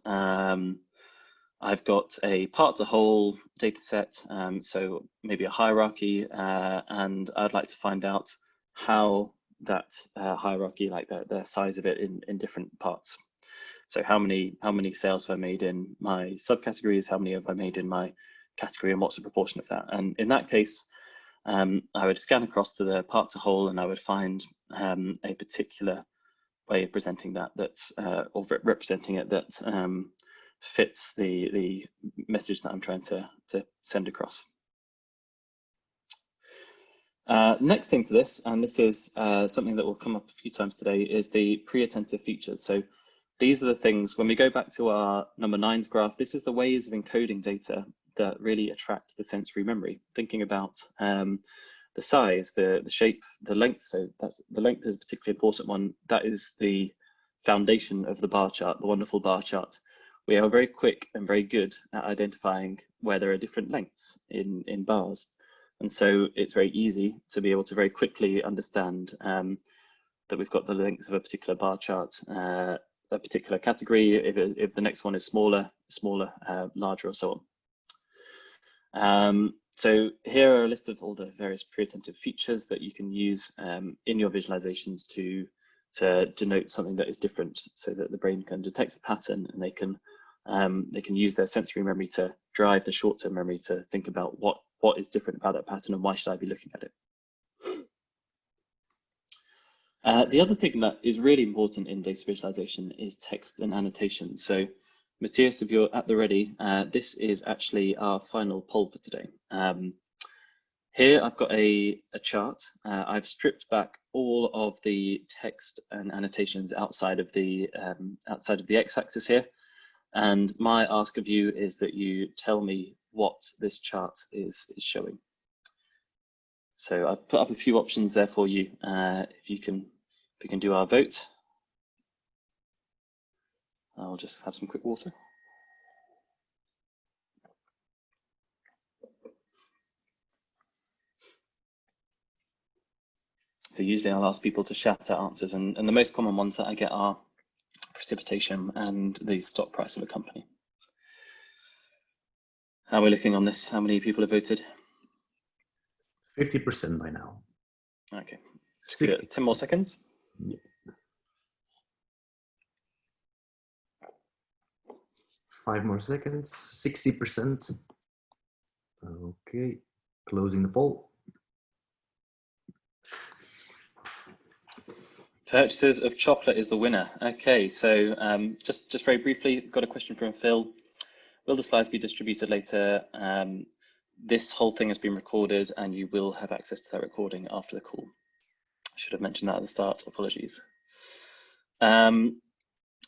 A: a part to whole data set, so maybe a hierarchy, and I'd like to find out how that hierarchy, like the size of it in different parts. So how many sales have I made in my subcategories? How many have I made in my category, and what's the proportion of that? And in that case, I would scan across to the part to whole, and I would find a particular way of presenting that or representing it that fits the message that I'm trying to send across. Next thing to this, and this is something that will come up a few times today, is the pre-attentive features. So these are the things, when we go back to our number 9's graph, this is the ways of encoding data that really attract the sensory memory. Thinking about the size, the shape, the length. So the length is a particularly important one. That is the foundation of the bar chart, the wonderful bar chart. We are very quick and very good at identifying where there are different lengths in bars. And so it's very easy to be able to very quickly understand that we've got the length of a particular bar chart, a particular category, if the next one is smaller, larger, or so on. So here are a list of all the various pre-attentive features that you can use in your visualizations to denote something that is different, so that the brain can detect a pattern, and they can use their sensory memory to drive the short-term memory to think about what is different about that pattern and why should I be looking at it. The other thing that is really important in data visualization is text and annotation. So Matthias, if you're at the ready, this is actually our final poll for today. Here I've got a chart. I've stripped back all of the text and annotations outside of the x-axis here. And my ask of you is that you tell me what this chart is showing. So I've put up a few options there for you. If we can do our vote. I'll just have some quick water. So usually I'll ask people to shout out answers, and the most common ones that I get are precipitation and the stock price of a company. How are we looking on this? How many people have voted?
B: 50% by now.
A: Okay, just give it 10 more seconds.
B: Yeah. 5 more seconds, 60%. Okay, closing the poll.
A: Purchases of chocolate is the winner. Okay, so just very briefly, got a question from Phil. Will the slides be distributed later? This whole thing has been recorded, and you will have access to that recording after the call. I should have mentioned that at the start, apologies.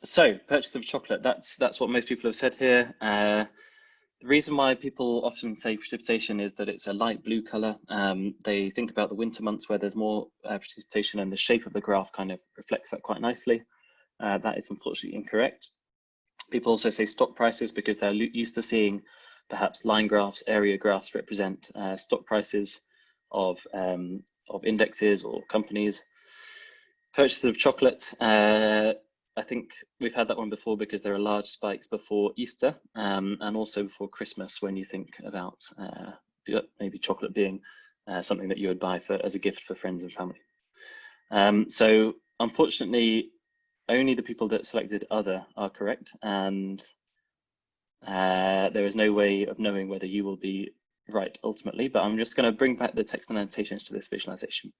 A: So purchase of chocolate, that's what most people have said here. The reason why people often say precipitation is that it's a light blue color. They think about the winter months where there's more precipitation, and the shape of the graph kind of reflects that quite nicely. That is unfortunately incorrect. People also say stock prices because they're used to seeing perhaps line graphs, area graphs represent stock prices of indexes or companies. Purchases of chocolate, I think we've had that one before because there are large spikes before Easter and also before Christmas, when you think about maybe chocolate being something that you would buy as a gift for friends and family. So unfortunately, only the people that selected other are correct, and there is no way of knowing whether you will be right ultimately, but I'm just going to bring back the text and annotations to this visualization.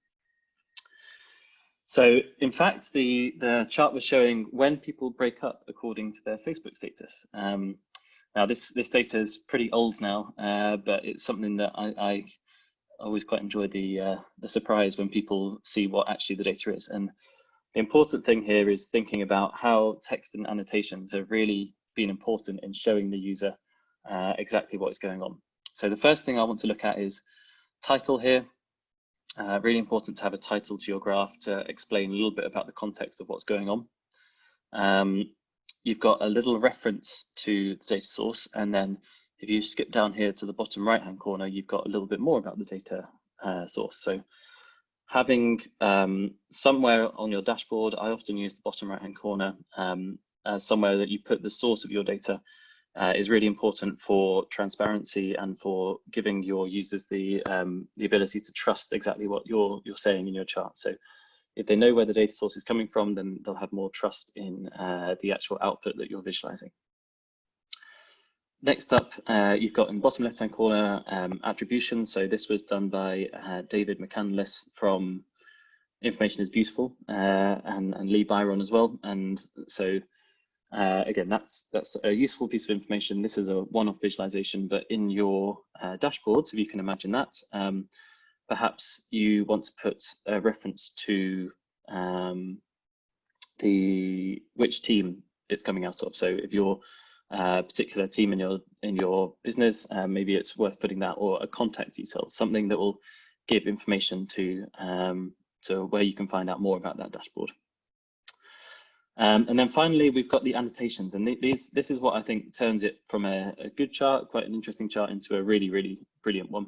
A: So in fact, the chart was showing when people break up according to their Facebook status. Now this data is pretty old now, but it's something that I always quite enjoy the surprise when people see what actually the data is. And the important thing here is thinking about how text and annotations have really been important in showing the user exactly what is going on. So the first thing I want to look at is title here. Really important to have a title to your graph to explain a little bit about the context of what's going on. You've got a little reference to the data source, and then if you skip down here to the bottom right hand corner, you've got a little bit more about the data source. So having somewhere on your dashboard, I often use the bottom right hand corner as somewhere that you put the source of your data is really important for transparency and for giving your users the ability to trust exactly what you're saying in your chart. So if they know where the data source is coming from, then they'll have more trust in the actual output that you're visualizing. Next up, you've got in the bottom left-hand corner, attribution. So this was done by David McCandless from Information is Beautiful and Lee Byron as well. And so again, that's a useful piece of information. This is a one-off visualization, but in your dashboards, if you can imagine that, perhaps you want to put a reference to which team it's coming out of. So if you're a particular team in your business, maybe it's worth putting that, or a contact detail, something that will give information to where you can find out more about that dashboard. And then finally, we've got the annotations, and this is what I think turns it from a good chart, quite an interesting chart, into a really, really brilliant one.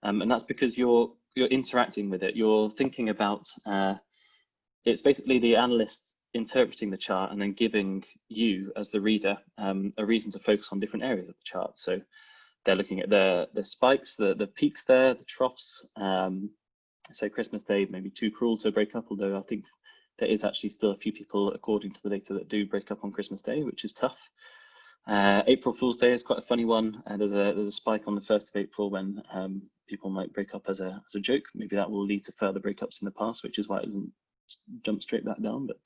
A: And that's because you're interacting with it. You're thinking about, it's basically the analyst interpreting the chart and then giving you as the reader a reason to focus on different areas of the chart. So they're looking at the spikes, the peaks there, the troughs. So Christmas Day may be too cruel to break up, although I think there is actually still a few people, according to the data, that do break up on Christmas Day, which is tough. April Fool's Day is quite a funny one. There's a spike on the 1st of April when people might break up as a joke. Maybe that will lead to further breakups in the past, which is why it doesn't jump straight back down. But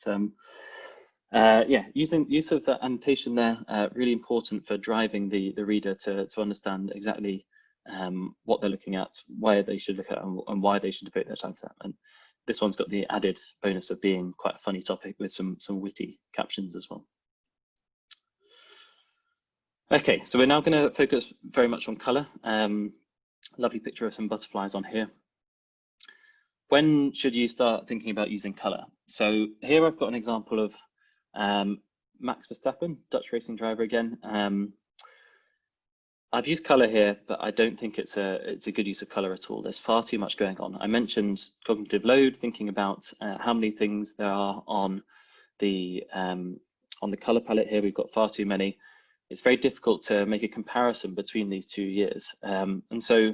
A: yeah, use of that annotation there, really important for driving the reader to understand exactly what they're looking at, why they should look at, and why they should devote their time to that. And this one's got the added bonus of being quite a funny topic with some witty captions as well. Okay, so we're now going to focus very much on color. Lovely picture of some butterflies on here. When should you start thinking about using color? So here I've got an example of Max Verstappen, Dutch racing driver again. I've used color here, but I don't think it's a good use of color at all. There's far too much going on. I mentioned cognitive load, thinking about how many things there are on the color palette here. We've got far too many. It's very difficult to make a comparison between these 2 years. And so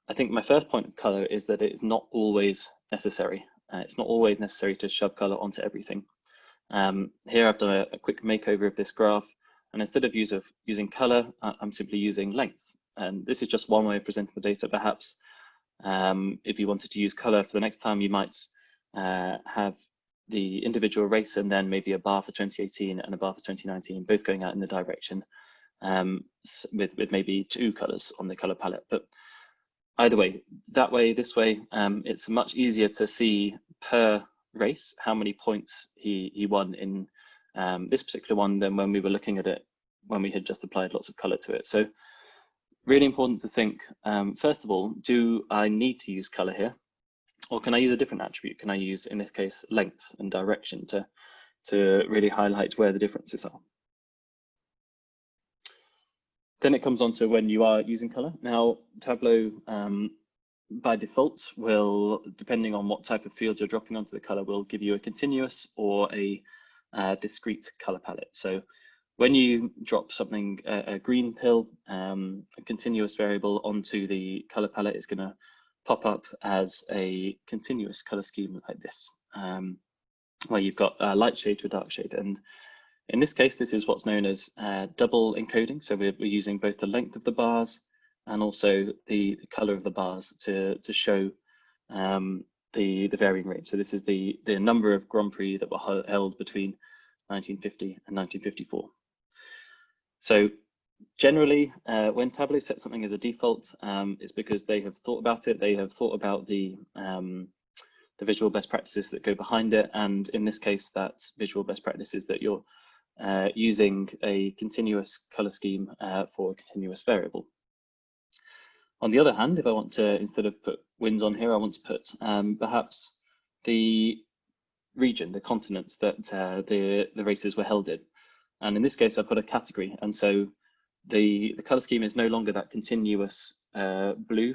A: I think my first point of color is that it is not always necessary. It's not always necessary to shove color onto everything. Here I've done a quick makeover of this graph. And instead of using color, I'm simply using length. And this is just one way of presenting the data. Perhaps if you wanted to use color for the next time, you might have the individual race and then maybe a bar for 2018 and a bar for 2019, both going out in the direction with maybe 2 colors on the color palette. But either way, that way, this way, it's much easier to see per race how many points he won in this particular one than when we were looking at it when we had just applied lots of color to it. So really important to think, first of all, do I need to use color here? Or can I use a different attribute? Can I use, in this case, length and direction to really highlight where the differences are? Then it comes on to when you are using color. Now, Tableau, by default, will, depending on what type of field you're dropping onto the color, will give you a continuous or a discrete color palette. So when you drop something, a green pill, a continuous variable onto the color palette is going to pop up as a continuous color scheme like this, where you've got a light shade to a dark shade. And in this case, this is what's known as double encoding. So we're using both the length of the bars and also the color of the bars to show the varying range. So this is the number of Grand Prix that were held between 1950 and 1954. So Generally, when Tableau sets something as a default, it's because they have thought about it. They have thought about the visual best practices that go behind it. And in this case, that visual best practice is that you're using a continuous color scheme for a continuous variable. On the other hand, if I want to, instead of put winds on here, I want to put perhaps the region, the continent that the races were held in. And in this case, I put a category. And so the color scheme is no longer that continuous blue,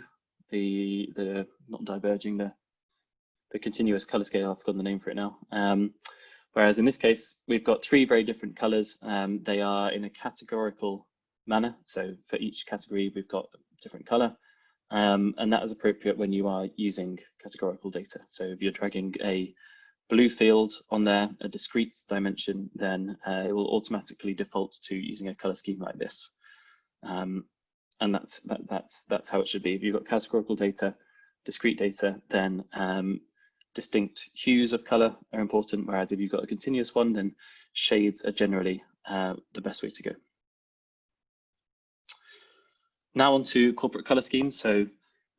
A: the not diverging, the continuous color scale. I've forgotten the name for it now. Whereas in this case, we've got three very different colors. They are in a categorical manner. So for each category, we've got a different color. And that is appropriate when you are using categorical data. So if you're dragging a blue field on there, a discrete dimension, then it will automatically default to using a color scheme like this. And that's how it should be. If you've got categorical data, discrete data, then distinct hues of color are important, whereas if you've got a continuous one, then shades are generally the best way to go. Now on to corporate color schemes. So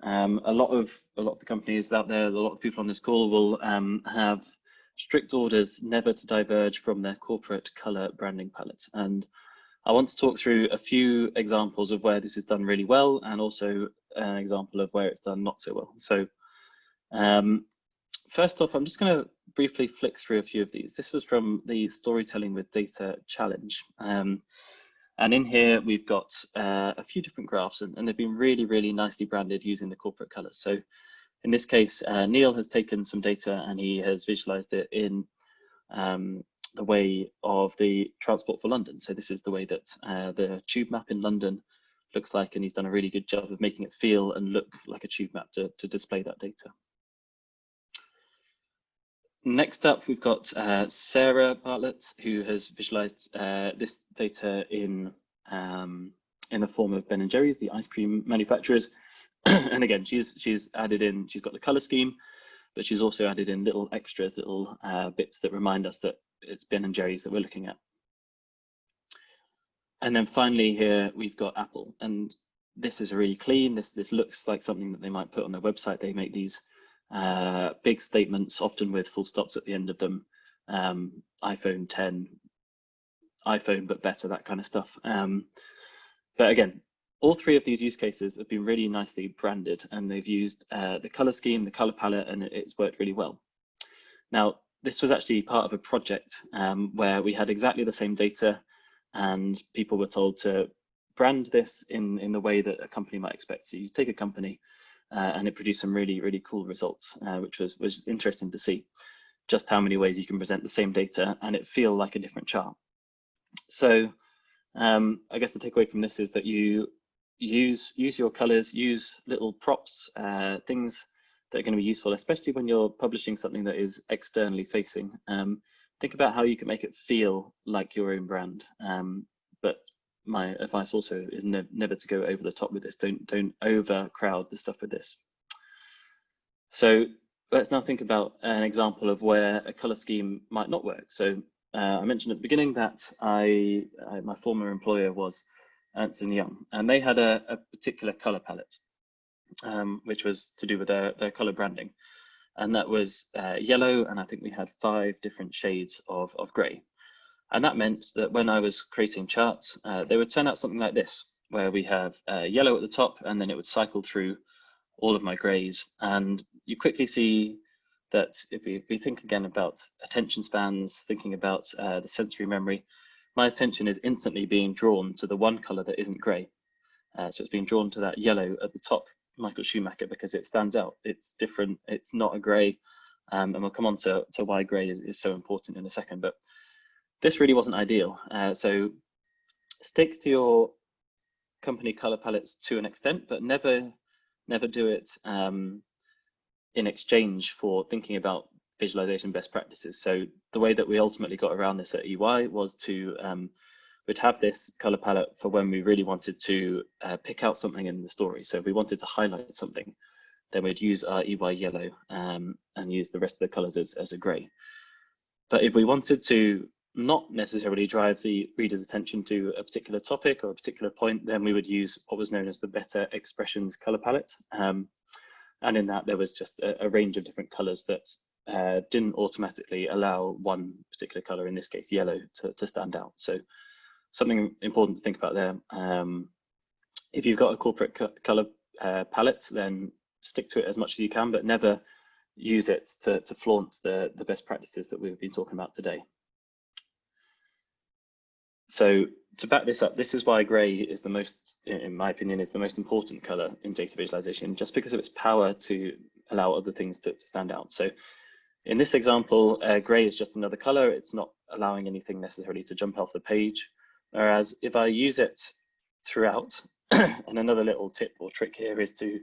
A: a lot of the companies out there, a lot of people on this call will have strict orders never to diverge from their corporate color branding palettes. And I want to talk through a few examples of where this is done really well, and also an example of where it's done not so well. So first off, I'm just going to briefly flick through a few of these. This was from the Storytelling with Data Challenge. And in here, we've got a few different graphs, and they've been really, really nicely branded using the corporate colors. So in this case, Neil has taken some data and he has visualized it in the way of the Transport for London. So this is the way that the tube map in London looks like, and he's done a really good job of making it feel and look like a tube map to display that data. Next up, we've got Sarah Bartlett, who has visualized this data in the form of Ben & Jerry's, the ice cream manufacturers. And again, she's added in, she's got the color scheme, but she's also added in little extras, little bits that remind us that it's Ben & Jerry's that we're looking at. And then finally here, we've got Apple. And this is really clean. This looks like something that they might put on their website. They make these big statements, often with full stops at the end of them. iPhone 10, iPhone but better, that kind of stuff. But again, all three of these use cases have been really nicely branded, and they've used the color scheme, the color palette, and it's worked really well. Now, this was actually part of a project where we had exactly the same data, and people were told to brand this in the way that a company might expect. So you take a company and it produced some really, really cool results, which was interesting to see just how many ways you can present the same data and it feel like a different chart. So I guess the takeaway from this is that you use your colors, use little props, things that are going to be useful, especially when you're publishing something that is externally facing. Think about how you can make it feel like your own brand. But my advice also is never to go over the top with this. Don't overcrowd the stuff with this. So let's now think about an example of where a color scheme might not work. So I mentioned at the beginning that my former employer was Ernst & Young, and they had a particular color palette, which was to do with their color branding. And that was yellow, and I think we had 5 different shades of gray. And that meant that when I was creating charts, they would turn out something like this, where we have yellow at the top, and then it would cycle through all of my grays. And you quickly see that if we think again about attention spans, thinking about the sensory memory, my attention is instantly being drawn to the one color that isn't gray. So it's being drawn to that yellow at the top, Michael Schumacher, because it stands out. It's different. It's not a gray. And we'll come on to why gray is so important in a second. But this really wasn't ideal. So stick to your company color palettes to an extent, but never do it in exchange for thinking about visualization best practices. So the way that we ultimately got around this at EY was to we'd have this color palette for when we really wanted to pick out something in the story. So if we wanted to highlight something, then we'd use our EY yellow and use the rest of the colors as a gray. But if we wanted to not necessarily drive the reader's attention to a particular topic or a particular point, then we would use what was known as the Better Expressions color palette. And in that, there was just a range of different colors that didn't automatically allow one particular color, in this case, yellow, to stand out. So something important to think about there. If you've got a corporate color palette, then stick to it as much as you can, but never use it to flaunt the best practices that we've been talking about today. So to back this up, this is why grey is the most, in my opinion, is the most important color in data visualization, just because of its power to allow other things to stand out. So in this example, grey is just another color. It's not allowing anything necessarily to jump off the page. Whereas if I use it throughout, and another little tip or trick here is to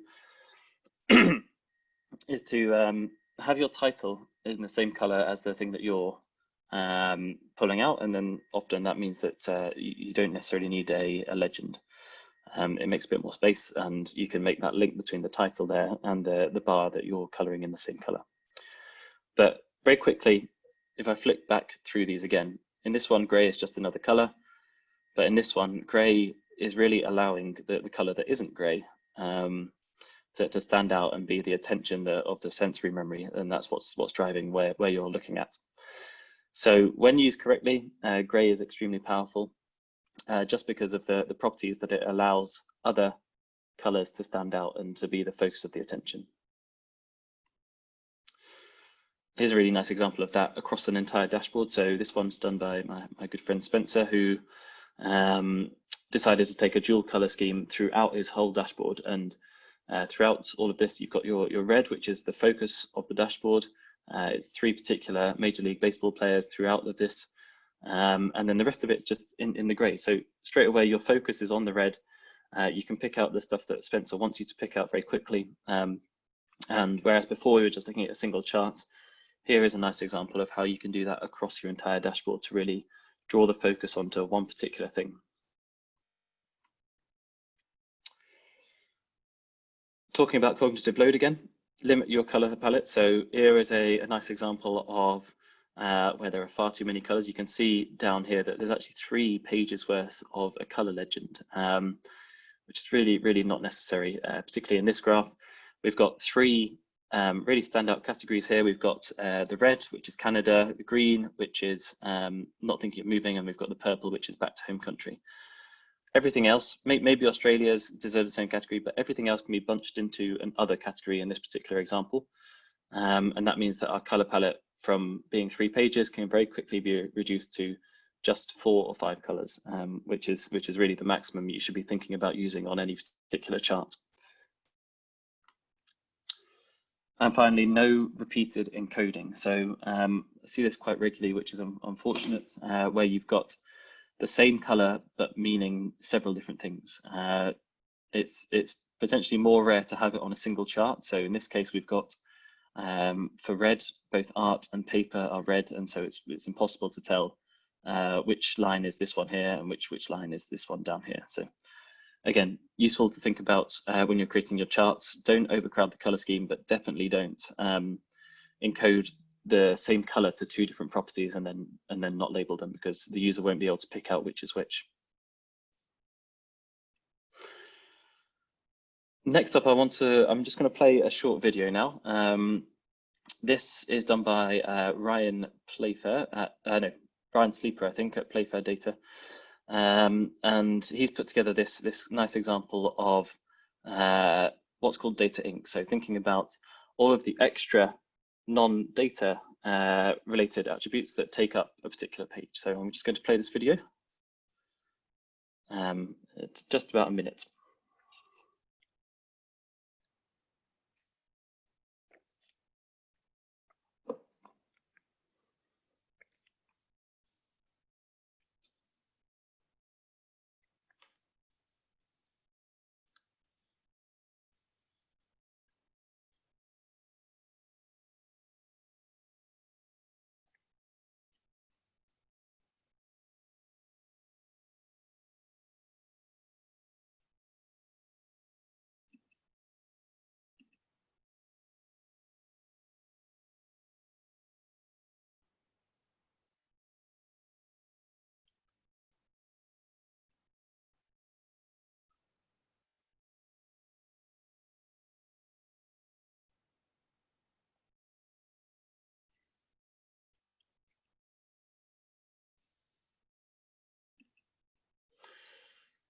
A: have your title in the same color as the thing that you're pulling out, and then often that means that you don't necessarily need a legend. It makes a bit more space, and you can make that link between the title there and the bar that you're coloring in the same color. But very quickly, if I flick back through these again, in this one, grey is just another color, but in this one, grey is really allowing the color that isn't grey to stand out and be the attention of the sensory memory, and that's what's driving where you're looking at. So when used correctly, grey is extremely powerful, just because of the properties that it allows other colors to stand out and to be the focus of the attention. Here's a really nice example of that across an entire dashboard. So this one's done by my good friend Spencer, who decided to take a dual color scheme throughout his whole dashboard. And throughout all of this, you've got your red, which is the focus of the dashboard. It's 3 particular Major League Baseball players throughout of this. And then the rest of it just in the gray. So straight away, your focus is on the red. You can pick out the stuff that Spencer wants you to pick out very quickly. And whereas before we were just looking at a single chart, here is a nice example of how you can do that across your entire dashboard to really draw the focus onto one particular thing. Talking about cognitive load again, limit your color palette. So here is a nice example of where there are far too many colors. You can see down here that there's actually 3 pages worth of a color legend, which is really not necessary, particularly in this graph. We've got 3 really standout categories here. We've got the red, which is Canada, the green, which is not thinking of moving, and we've got the purple, which is back to home country. Everything else, maybe Australia's deserve the same category, but everything else can be bunched into an other category in this particular example. And that means that our color palette from being 3 pages can very quickly be reduced to just 4 or 5 colors, which is really the maximum you should be thinking about using on any particular chart. And finally, no repeated encoding. So I see this quite regularly, which is unfortunate, where you've got the same color but meaning several different things. It's potentially more rare to have it on a single chart. So in this case, we've got for red, both art and paper are red, and so it's impossible to tell which line is this one here and which line is this one down here. So again, useful to think about when you're creating your charts. Don't overcrowd the color scheme, but definitely don't encode the same color to 2 different properties and then not label them, because the user won't be able to pick out which is which. Next up, I'm just going to play a short video now. This is done by Ryan Playfair, Ryan Sleeper, I think, at Playfair Data. And he's put together this nice example of what's called data ink. So thinking about all of the extra non-data related attributes that take up a particular page. So I'm just going to play this video. It's just about a minute.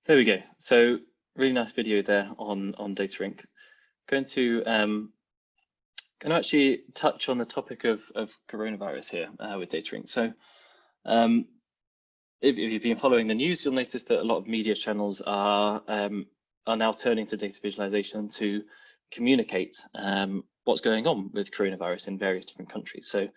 A: There we go. So really nice video there on data inc. Going to actually touch on the topic of coronavirus here with data inc. So if you've been following the news, you'll notice that a lot of media channels are now turning to data visualization to communicate what's going on with coronavirus in various different countries. So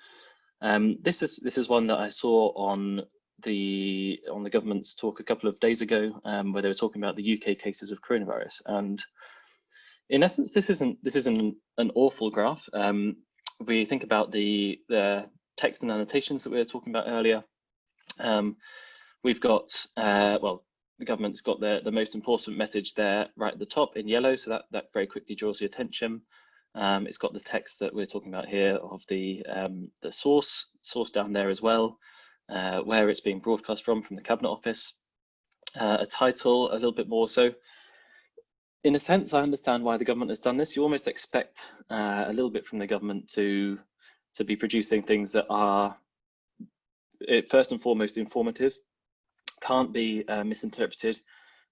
A: this is one that I saw on the government's talk a couple of days ago, where they were talking about the UK cases of coronavirus. And in essence, this isn't an awful graph. We think about the text and annotations that we were talking about earlier. We've got well, the government's got the most important message there right at the top in yellow, so that very quickly draws the attention. It's got the text that we're talking about here of the source down there as well, where it's being broadcast from the Cabinet Office. A title a little bit more. So in a sense, I understand why the government has done this. You almost expect a little bit from the government to be producing things that are first and foremost informative, can't be misinterpreted,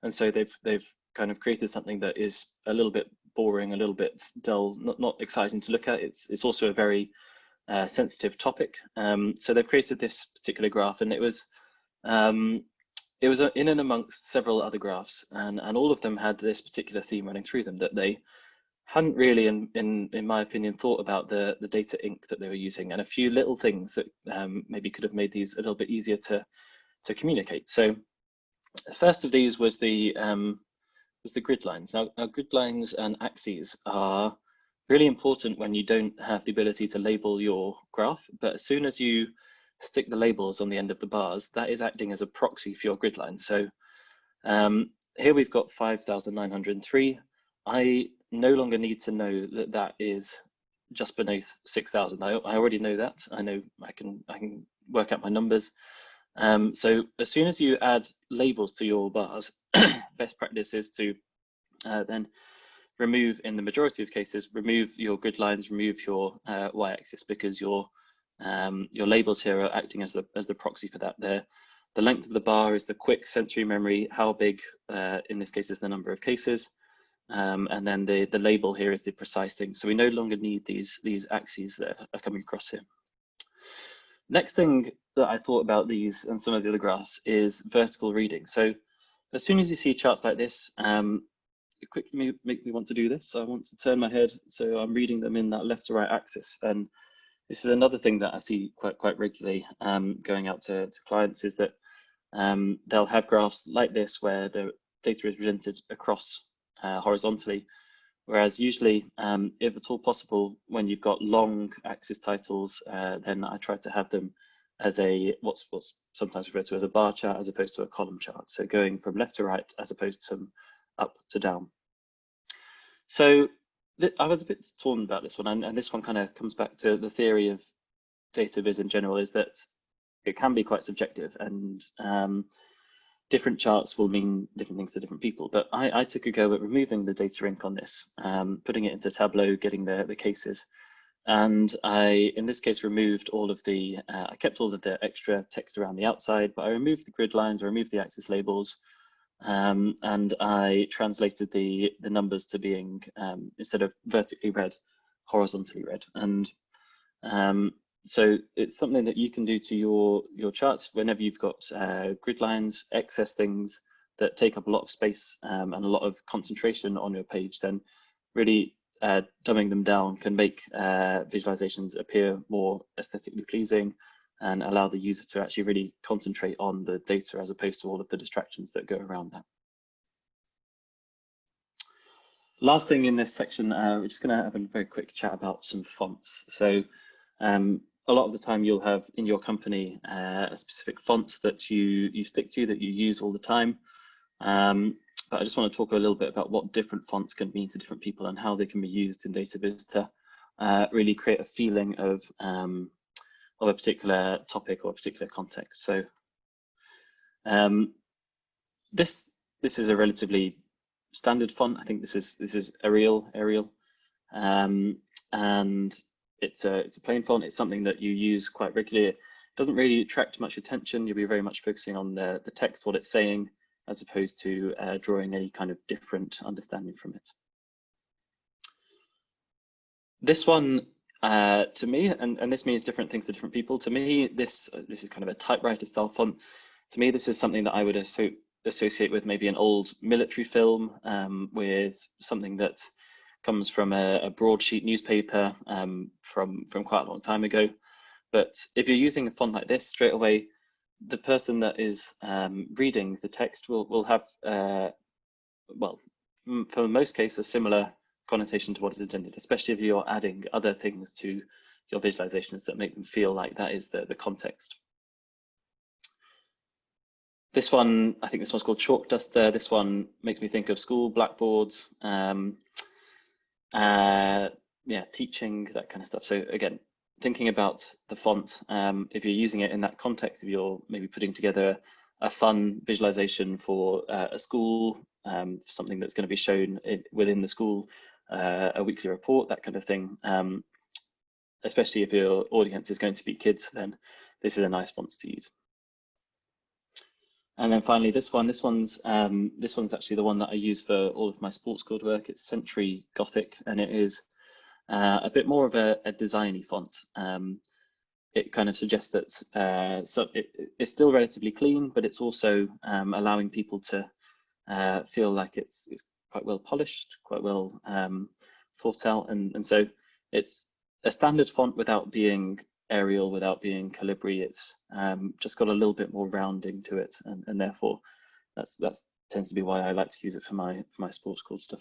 A: and so they've kind of created something that is a little bit boring, a little bit dull, not exciting to look at. It's also a very sensitive topic. So they've created this particular graph, and it was in and amongst several other graphs, and all of them had this particular theme running through them, that they hadn't really, in my opinion, thought about the data inc that they were using, and a few little things that maybe could have made these a little bit easier to communicate. So the first of these was the grid lines. Now grid lines and axes are really important when you don't have the ability to label your graph, but as soon as you stick the labels on the end of the bars, that is acting as a proxy for your grid line. So here we've got 5,903. I no longer need to know that that is just beneath 6,000. I already know that. I know I can work out my numbers. So as soon as you add labels to your bars, best practice is to then remove, in the majority of cases, remove your grid lines, remove your y-axis, because your labels here are acting as the proxy for that. The length of the bar is the quick sensory memory, how big in this case is the number of cases, and then the label here is the precise thing. So we no longer need these axes that are coming across here. Next thing that I thought about these and some of the other graphs is vertical reading. So as soon as you see charts like this, it quickly makes me want to do this. So I want to turn my head so I'm reading them in that left to right axis. And this is another thing that I see quite regularly going out to clients, is that they'll have graphs like this where the data is presented across horizontally. Whereas usually, if at all possible, when you've got long axis titles, then I try to have them as what's sometimes referred to as a bar chart as opposed to a column chart. So going from left to right as opposed to up to down. So I was a bit torn about this one, and this one kind of comes back to the theory of data viz in general, is that it can be quite subjective, and different charts will mean different things to different people. But I took a go at removing the data inc on this, putting it into Tableau, getting the cases. And I, in this case, removed all of I kept all of the extra text around the outside, but I removed the grid lines, I removed the axis labels, and I translated the numbers to being, instead of vertically read, horizontally read. And so it's something that you can do to your charts whenever you've got grid lines, excess things that take up a lot of space and a lot of concentration on your page. Then really dumbing them down can make visualizations appear more aesthetically pleasing and allow the user to actually really concentrate on the data as opposed to all of the distractions that go around that. Last thing in this section, we're just going to have a very quick chat about some fonts. So a lot of the time you'll have in your company a specific font that you stick to, that you use all the time. But I just want to talk a little bit about what different fonts can mean to different people and how they can be used in data viz to really create a feeling of a particular topic or a particular context. So this is a relatively standard font. I think this is Arial, and it's a plain font. It's something that you use quite regularly. It doesn't really attract much attention. You'll be very much focusing on the text, what it's saying, as opposed to drawing any kind of different understanding from it. This one, to me, and this means different things to different people. To me, this is kind of a typewriter style font. To me, this is something that I would associate with maybe an old military film, with something that comes from a broadsheet newspaper from quite a long time ago. But if you're using a font like this, straight away, the person that is reading the text will have, well, for most cases, a similar connotation to what is intended, especially if you're adding other things to your visualizations that make them feel like that is the context. This one, I think this one's called Chalk Duster. This one makes me think of school blackboards, yeah, teaching, that kind of stuff. So again, thinking about the font, if you're using it in that context, if you're maybe putting together a fun visualization for a school, something that's going to be shown within the school, a weekly report, that kind of thing, especially if your audience is going to be kids, then this is a nice font to use. And then finally, this one's actually the one that I use for all of my sports code work. It's Century Gothic, and it is a bit more of a designy font. It kind of suggests that it's still relatively clean, but it's also allowing people to feel like it's quite well polished, quite well thought out, and so it's a standard font without being Arial, without being Calibri. It's just got a little bit more rounding to it, and therefore that tends to be why I like to use it for my sports code stuff.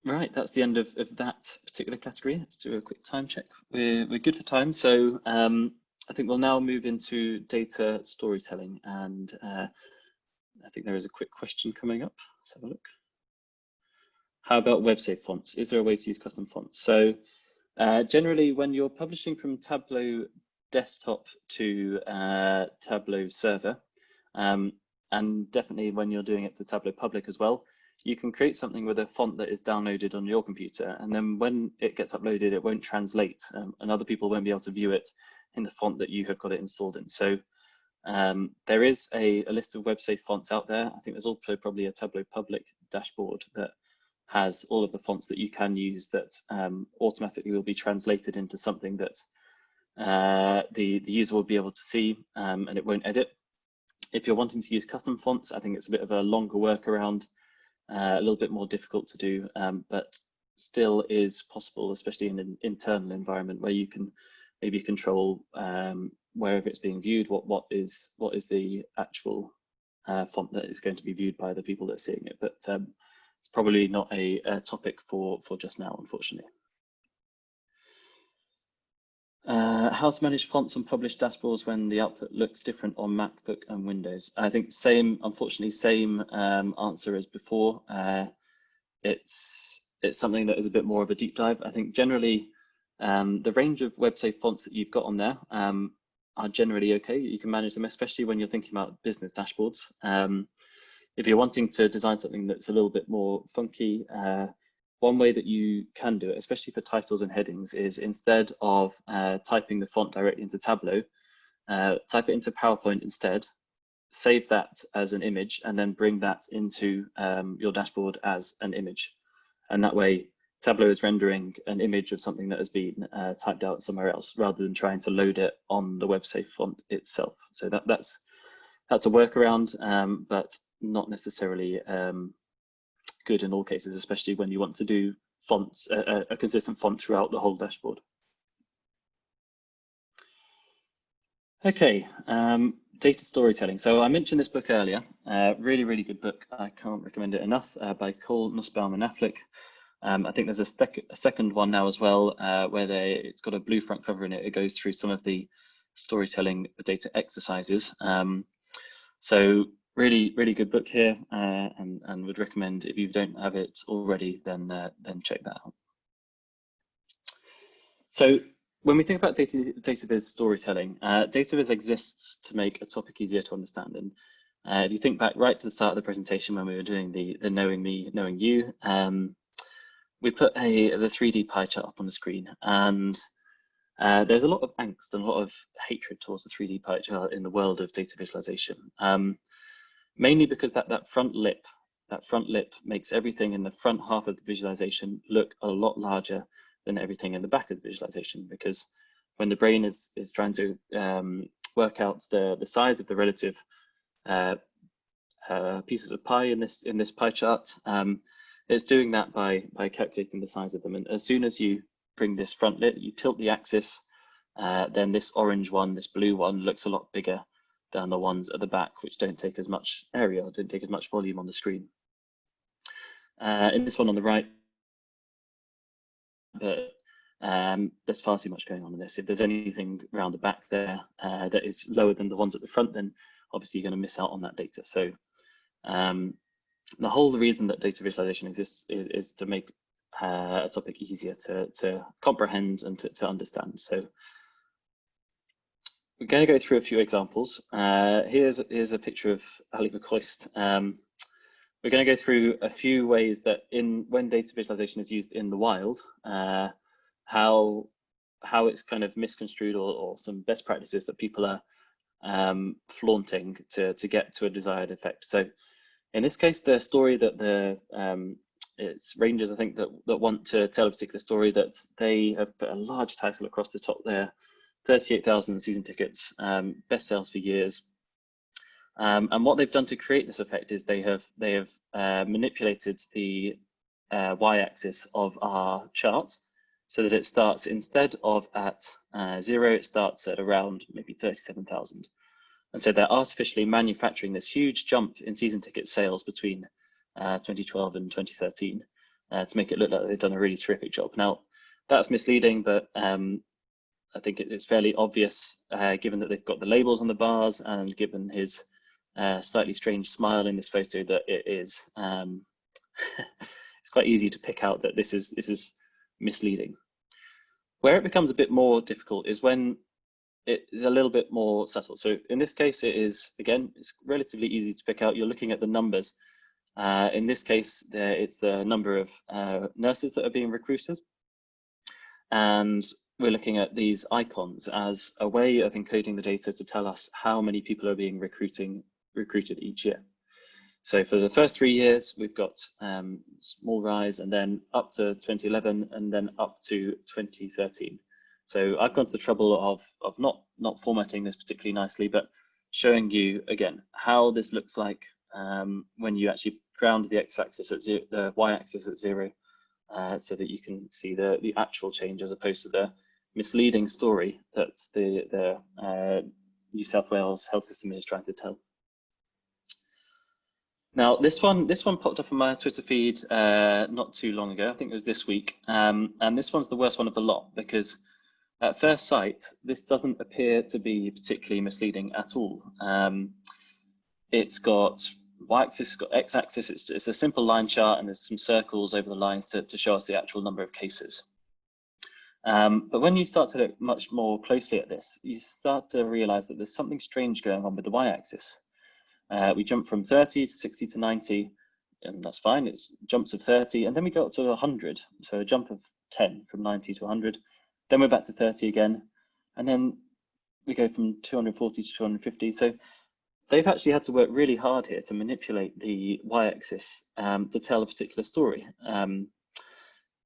A: Right, that's the end of that particular category. Let's do a quick time check. We're good for time, so I think we'll now move into data storytelling, and I think there is a quick question coming up. Let's have a look. How about web-safe fonts? Is there a way to use custom fonts? So generally, when you're publishing from Tableau desktop to Tableau server, and definitely when you're doing it to Tableau public as well, you can create something with a font that is downloaded on your computer, and then when it gets uploaded, it won't translate, and other people won't be able to view it in the font that you have got it installed in. So there is a list of web-safe fonts out there. I think there's also probably a Tableau public dashboard that has all of the fonts that you can use that automatically will be translated into something that the user will be able to see, and it won't edit. If you're wanting to use custom fonts, I think it's a bit of a longer workaround, a little bit more difficult to do, but still is possible, especially in an internal environment where you can maybe control wherever it's being viewed, what is the actual font that is going to be viewed by the people that are seeing it. But it's probably not a topic for just now, unfortunately. How to manage fonts on published dashboards when the output looks different on MacBook and Windows? I think unfortunately, same answer as before. It's something that is a bit more of a deep dive. I think generally the range of web-safe fonts that you've got on there are generally okay. You can manage them, especially when you're thinking about business dashboards. If you're wanting to design something that's a little bit more funky, one way that you can do it, especially for titles and headings, is instead of typing the font directly into Tableau, type it into PowerPoint instead, save that as an image, and then bring that into your dashboard as an image. And that way, Tableau is rendering an image of something that has been typed out somewhere else, rather than trying to load it on the web-safe font itself. So that's a workaround, but not necessarily good in all cases, especially when you want to do fonts, a consistent font throughout the whole dashboard. Okay, data storytelling. So I mentioned this book earlier, really, really good book. I can't recommend it enough, by Cole Nussbaum and Affleck. I think there's a second one now as well, where it's got a blue front cover in it. It goes through some of the storytelling data exercises. So really, really good book here, and would recommend, if you don't have it already, then check that out. So when we think about data viz storytelling, data viz exists to make a topic easier to understand. And if you think back right to the start of the presentation when we were doing the knowing me, knowing you, we put the 3D pie chart up on the screen, and there's a lot of angst and a lot of hatred towards the 3D pie chart in the world of data visualization, mainly because that front lip makes everything in the front half of the visualization look a lot larger than everything in the back of the visualization, because when the brain is trying to work out the size of the relative pieces of pie in this pie chart, it's doing that by calculating the size of them. And as soon as you bring this front lip, you tilt the axis, then this orange one, this blue one, looks a lot bigger than the ones at the back, which don't take as much area, or don't take as much volume on the screen. In this one on the right, but there's far too much going on in this. If there's anything around the back there that is lower than the ones at the front, then obviously you're going to miss out on that data. So the whole reason that data visualization exists is to make a topic easier to comprehend and to understand. So we're going to go through a few examples. Here's a picture of Ali McCoist. We're going to go through a few ways that when data visualization is used in the wild, how it's kind of misconstrued, or some best practices that people are flaunting to get to a desired effect. So in this case, the story that it's rangers, I think, that want to tell a particular story, that they have put a large title across the top there, 38,000 season tickets, best sales for years. And what they've done to create this effect is they have manipulated the y-axis of our chart so that it starts, instead of at 0, it starts at around maybe 37,000. And so they're artificially manufacturing this huge jump in season ticket sales between 2012 and 2013 to make it look like they've done a really terrific job. Now, that's misleading, but I think it's fairly obvious, given that they've got the labels on the bars and given his slightly strange smile in this photo, that it is it's quite easy to pick out that this is misleading. Where it becomes a bit more difficult is when it is a little bit more subtle. So in this case, it's relatively easy to pick out. You're looking at the numbers. In this case, it's the number of nurses that are being recruited, and we're looking at these icons as a way of encoding the data to tell us how many people are being recruited each year. So for the first 3 years, we've got small rise, and then up to 2011, and then up to 2013. So I've gone to the trouble of not formatting this particularly nicely, but showing you again how this looks like when you actually ground the x-axis at the y-axis at 0, so that you can see the actual change as opposed to the misleading story that the New South Wales health system is trying to tell. Now, this one popped up on my Twitter feed not too long ago. I think it was this week, and this one's the worst one of the lot, because at first sight, this doesn't appear to be particularly misleading at all. It's got y-axis, it's got x-axis. It's a simple line chart, and there's some circles over the lines to show us the actual number of cases. But when you start to look much more closely at this, you start to realize that there's something strange going on with the y-axis. We jump from 30 to 60 to 90, and that's fine. It's jumps of 30, and then we go up to 100. So a jump of 10 from 90 to 100. Then we're back to 30 again, and then we go from 240 to 250. So they've actually had to work really hard here to manipulate the y-axis to tell a particular story.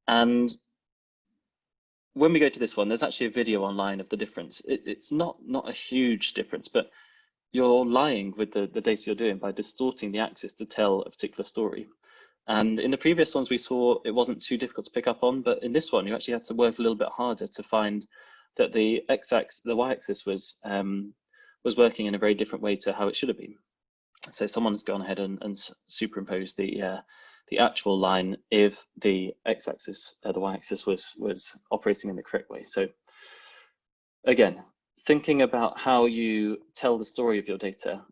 A: And when we go to this one, there's actually a video online of the difference. It's not a huge difference, but you're lying with the data you're doing by distorting the axis to tell a particular story. And in the previous ones we saw, it wasn't too difficult to pick up on, but in this one, you actually had to work a little bit harder to find that the x-axis, the y-axis was working in a very different way to how it should have been. So someone's gone ahead and superimposed the actual line if the x-axis, the y-axis was operating in the correct way. So again, thinking about how you tell the story of your data,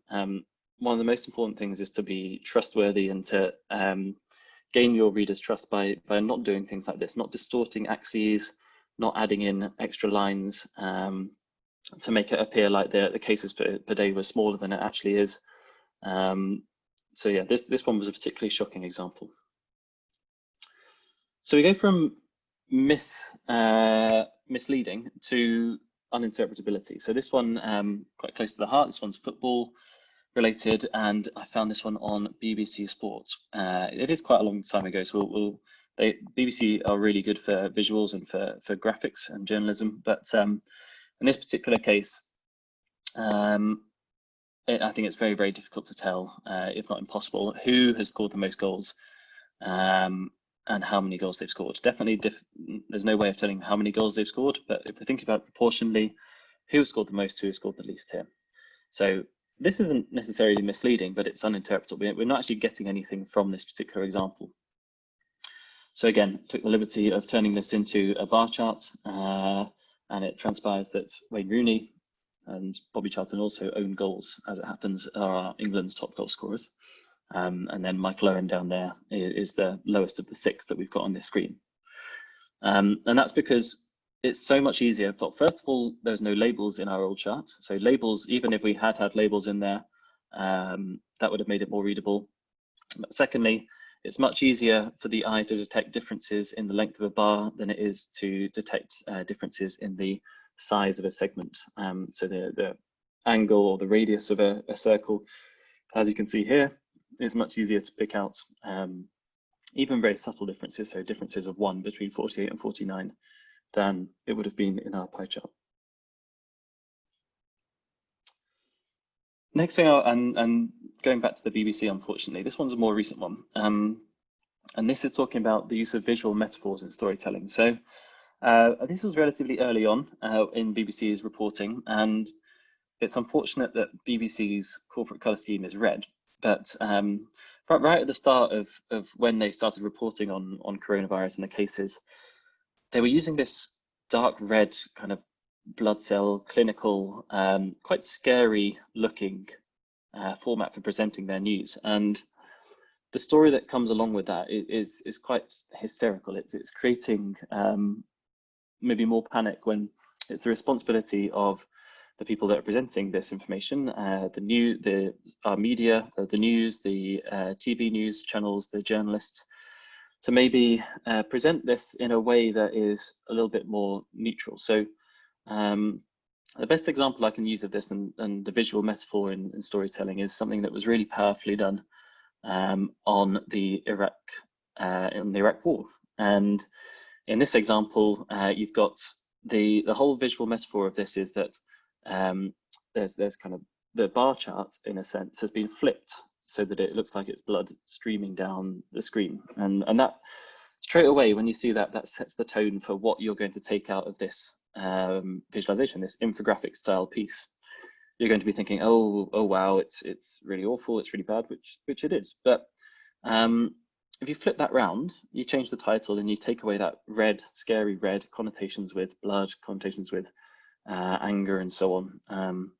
A: one of the most important things is to be trustworthy and to gain your readers' trust by not doing things like this, not distorting axes, not adding in extra lines to make it appear like the cases per day was smaller than it actually is. So yeah, this one was a particularly shocking example. So we go from misleading to uninterpretability. So this one, quite close to the heart, this one's football related, and I found this one on BBC Sport. It is quite a long time ago, so BBC are really good for visuals and for graphics and journalism, but in this particular case, I think it's very, very difficult to tell, if not impossible, who has scored the most goals and how many goals they've scored. Definitely, there's no way of telling how many goals they've scored, but if we think about proportionally, who has scored the most, who has scored the least here. So this isn't necessarily misleading, but it's uninterpretable. We're not actually getting anything from this particular example. So again, took the liberty of turning this into a bar chart, and it transpires that Wayne Rooney and Bobby Charlton also own goals, as it happens, are England's top goal scorers. And then Michael Owen down there is the lowest of the 6 that we've got on this screen. And that's because it's so much easier. First of all, there's no labels in our old charts. So labels, even if we had labels in there, that would have made it more readable. But secondly, it's much easier for the eye to detect differences in the length of a bar than it is to detect differences in the size of a segment. So the angle or the radius of a circle, as you can see here, is much easier to pick out, even very subtle differences, so differences of 1 between 48 and 49, than it would have been in our pie chart. Next thing, and going back to the BBC, unfortunately, this one's a more recent one. And this is talking about the use of visual metaphors in storytelling. So this was relatively early on in BBC's reporting, and it's unfortunate that BBC's corporate colour scheme is red. But right at the start of when they started reporting on coronavirus and the cases, they were using this dark red kind of blood cell, clinical, quite scary looking format for presenting their news. And the story that comes along with that is quite hysterical. It's creating maybe more panic when it's the responsibility of the people that are presenting this information, our media, the news, the TV news channels, the journalists, to maybe present this in a way that is a little bit more neutral. So the best example I can use of this and the visual metaphor in storytelling is something that was really powerfully done on the Iraq War. And in this example, you've got the whole visual metaphor of this is that there's kind of the bar chart, in a sense, has been flipped so that it looks like it's blood streaming down the screen. And that straight away, when you see that, that sets the tone for what you're going to take out of this visualization, this infographic style piece. You're going to be thinking, oh wow, it's really awful, it's really bad, which it is. But if you flip that round, you change the title and you take away that red, scary red connotations with blood, connotations with anger and so on,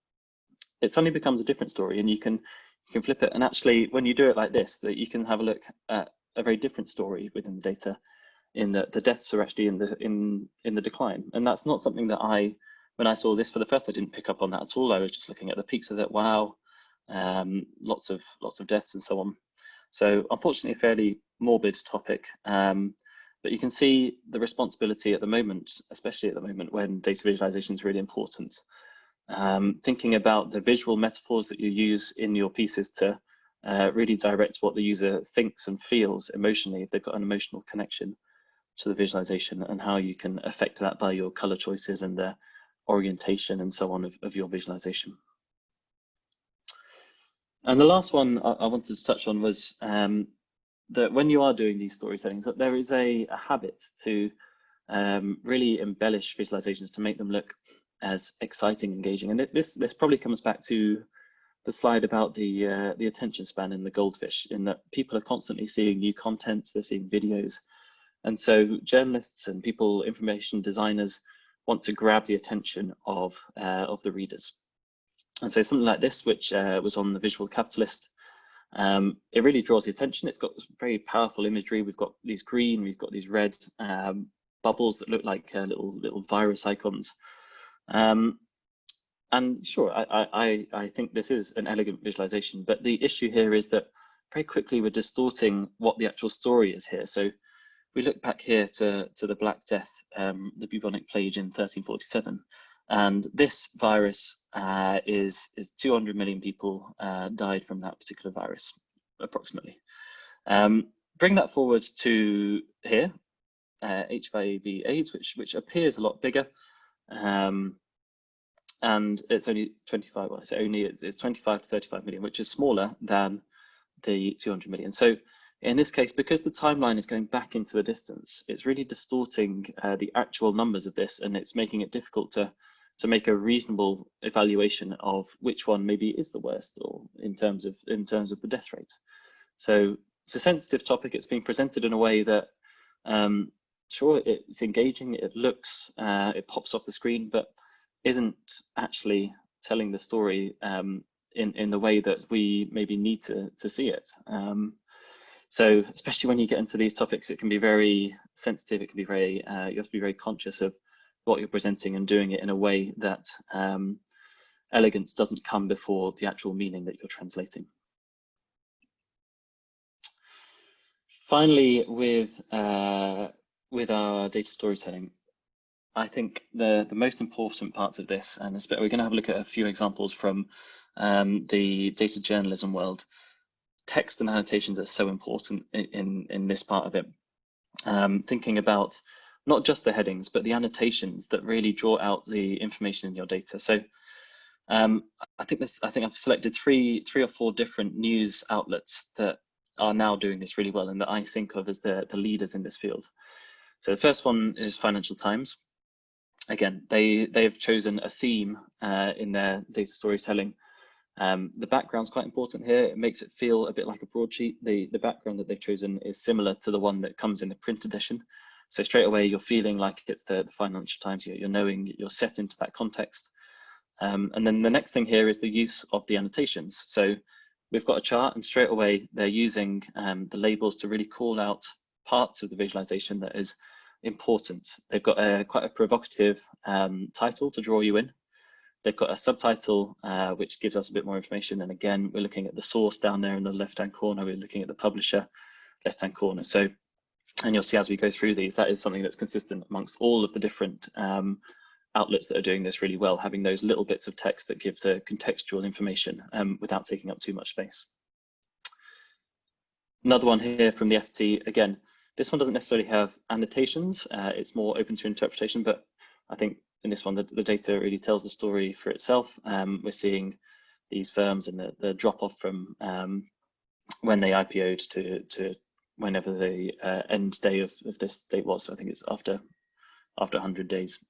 A: it suddenly becomes a different story, and you can flip it. And actually, when you do it like this, that you can have a look at a very different story within the data, in that the deaths are actually in the decline. And that's not something that when I saw this for the first, I didn't pick up on that at all. I was just looking at the peaks of that. Wow, lots of deaths and so on. So unfortunately, a fairly morbid topic. But you can see the responsibility at the moment, especially at the moment when data visualization is really important. Thinking about the visual metaphors that you use in your pieces to really direct what the user thinks and feels emotionally, if they've got an emotional connection to the visualization, and how you can affect that by your color choices and the orientation and so on of your visualization. And the last one I wanted to touch on was that when you are doing these storytellings, that there is a habit to really embellish visualizations to make them look as exciting, engaging. And this probably comes back to the slide about the attention span in the goldfish, in that people are constantly seeing new content, they're seeing videos. And so journalists and people, information designers, want to grab the attention of the readers. And so something like this, which was on the Visual Capitalist, it really draws the attention. It's got very powerful imagery. We've got these green, we've got these red bubbles that look like little virus icons. And sure, I think this is an elegant visualization, but the issue here is that very quickly we're distorting what the actual story is here. So we look back here to the Black Death, the bubonic plague in 1347, and this virus is 200 million people died from that particular virus, approximately. Bring that forward to here, HIV/AIDS, which appears a lot bigger, and it's only 25. Well, I say only it's 25 to 35 million, which is smaller than the 200 million. So in this case, because the timeline is going back into the distance, it's really distorting the actual numbers of this, and it's making it difficult to make a reasonable evaluation of which one maybe is the worst, or in terms of the death rate. So it's a sensitive topic. It's being presented in a way that, sure, it's engaging, it looks, it pops off the screen, but isn't actually telling the story in the way that we maybe need to see it. So especially when you get into these topics, it can be very sensitive. It can be very, you have to be very conscious of what you're presenting and doing it in a way that elegance doesn't come before the actual meaning that you're translating. Finally, with our data storytelling, I think the most important parts of this, and we're going to have a look at a few examples from the data journalism world. Text and annotations are so important in this part of it. Thinking about not just the headings, but the annotations that really draw out the information in your data. So I think I've selected three or four different news outlets that are now doing this really well, and that I think of as the leaders in this field. So the first one is Financial Times. Again, they have chosen a theme in their data storytelling. The background's quite important here. It makes it feel a bit like a broadsheet. The background that they've chosen is similar to the one that comes in the print edition. So straight away, you're feeling like it's the Financial Times. You're knowing you're set into that context. And then the next thing here is the use of the annotations. So we've got a chart, and straight away they're using the labels to really call out parts of the visualization that is important. They've got quite a provocative title to draw you in. They've got a subtitle which gives us a bit more information, and again we're looking at the source down there in the left hand corner. We're looking at the publisher left hand corner. So, and you'll see as we go through these, that is something that's consistent amongst all of the different outlets that are doing this really well, having those little bits of text that give the contextual information without taking up too much space. Another one here from the FT. Again, this one doesn't necessarily have annotations. It's more open to interpretation, but I think in this one, the data really tells the story for itself. We're seeing these firms and the drop off from when they IPO'd to whenever the end day of this date was. So I think it's after 100 days.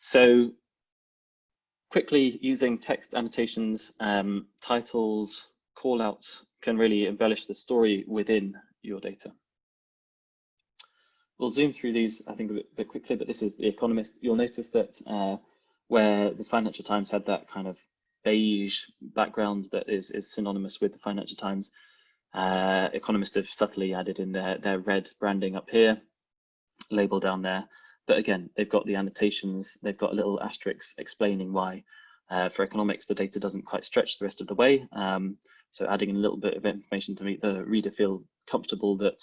A: So quickly using text annotations, titles, callouts can really embellish the story within your data. We'll zoom through these, I think, a bit quickly, but this is The Economist. You'll notice that where the Financial Times had that kind of beige background that is synonymous with the Financial Times, Economist have subtly added in their red branding up here, label down there. But again, they've got the annotations, they've got a little asterisk explaining why for economics the data doesn't quite stretch the rest of the way. So adding a little bit of information to make the reader feel comfortable that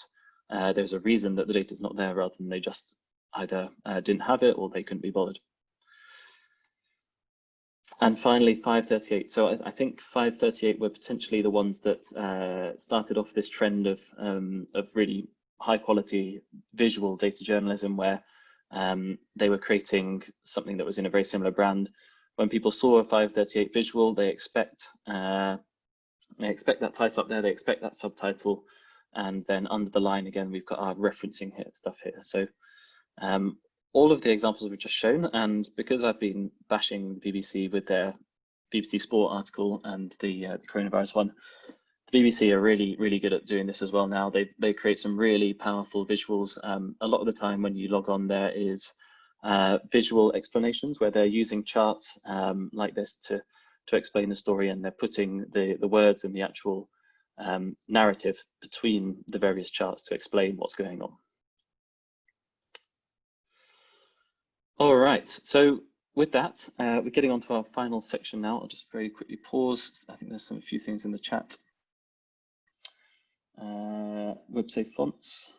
A: there's a reason that the data is not there, rather than they just either didn't have it or they couldn't be bothered. And finally, 538. So I think 538 were potentially the ones that started off this trend of really high quality visual data journalism, where they were creating something that was in a very similar brand. When people saw a 538 visual, they expect that title up there, they expect that subtitle, and then under the line again, we've got our referencing stuff here. So all of the examples we've just shown, and because I've been bashing the BBC with their BBC Sport article and the coronavirus one, the BBC are really good at doing this as well now. They create some really powerful visuals. A lot of the time when you log on, there is visual explanations where they're using charts like this to explain the story, and they're putting the words and the actual narrative between the various charts to explain what's going on. All right, so with that, we're getting on to our final section now. I'll just very quickly pause. I think there's a few things in the chat. Web safe fonts.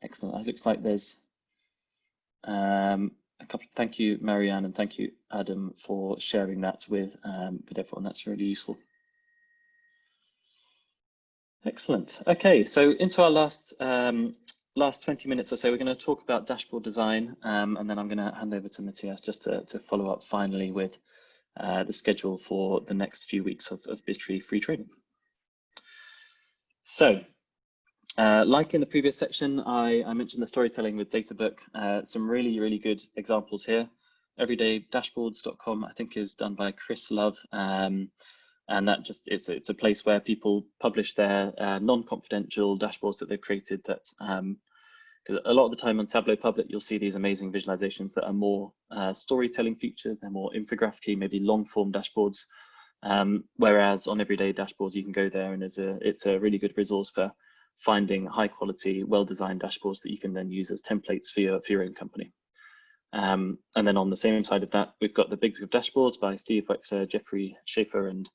A: Excellent. It looks like there's a couple. Thank you, Marianne, and thank you, Adam, for sharing that with everyone. That's really useful. Excellent. Okay, so into our last 20 minutes or so, we're going to talk about dashboard design, and then I'm going to hand over to Matthias just to follow up finally with the schedule for the next few weeks of Biztory free training. So, like in the previous section, I mentioned the storytelling with Databook. Some really good examples here. Everydaydashboards.com, I think, is done by Chris Love. And that just it's a place where people publish their non-confidential dashboards that they've created. That because a lot of the time on Tableau Public, you'll see these amazing visualizations that are more storytelling features. They're more infographic-y, maybe long-form dashboards. Whereas on Everyday Dashboards, you can go there and it's a really good resource for finding high-quality, well-designed dashboards that you can then use as templates for your own company. And then on the same side of that, we've got the Big Book of Dashboards by Steve Wexler, Jeffrey Schaefer, and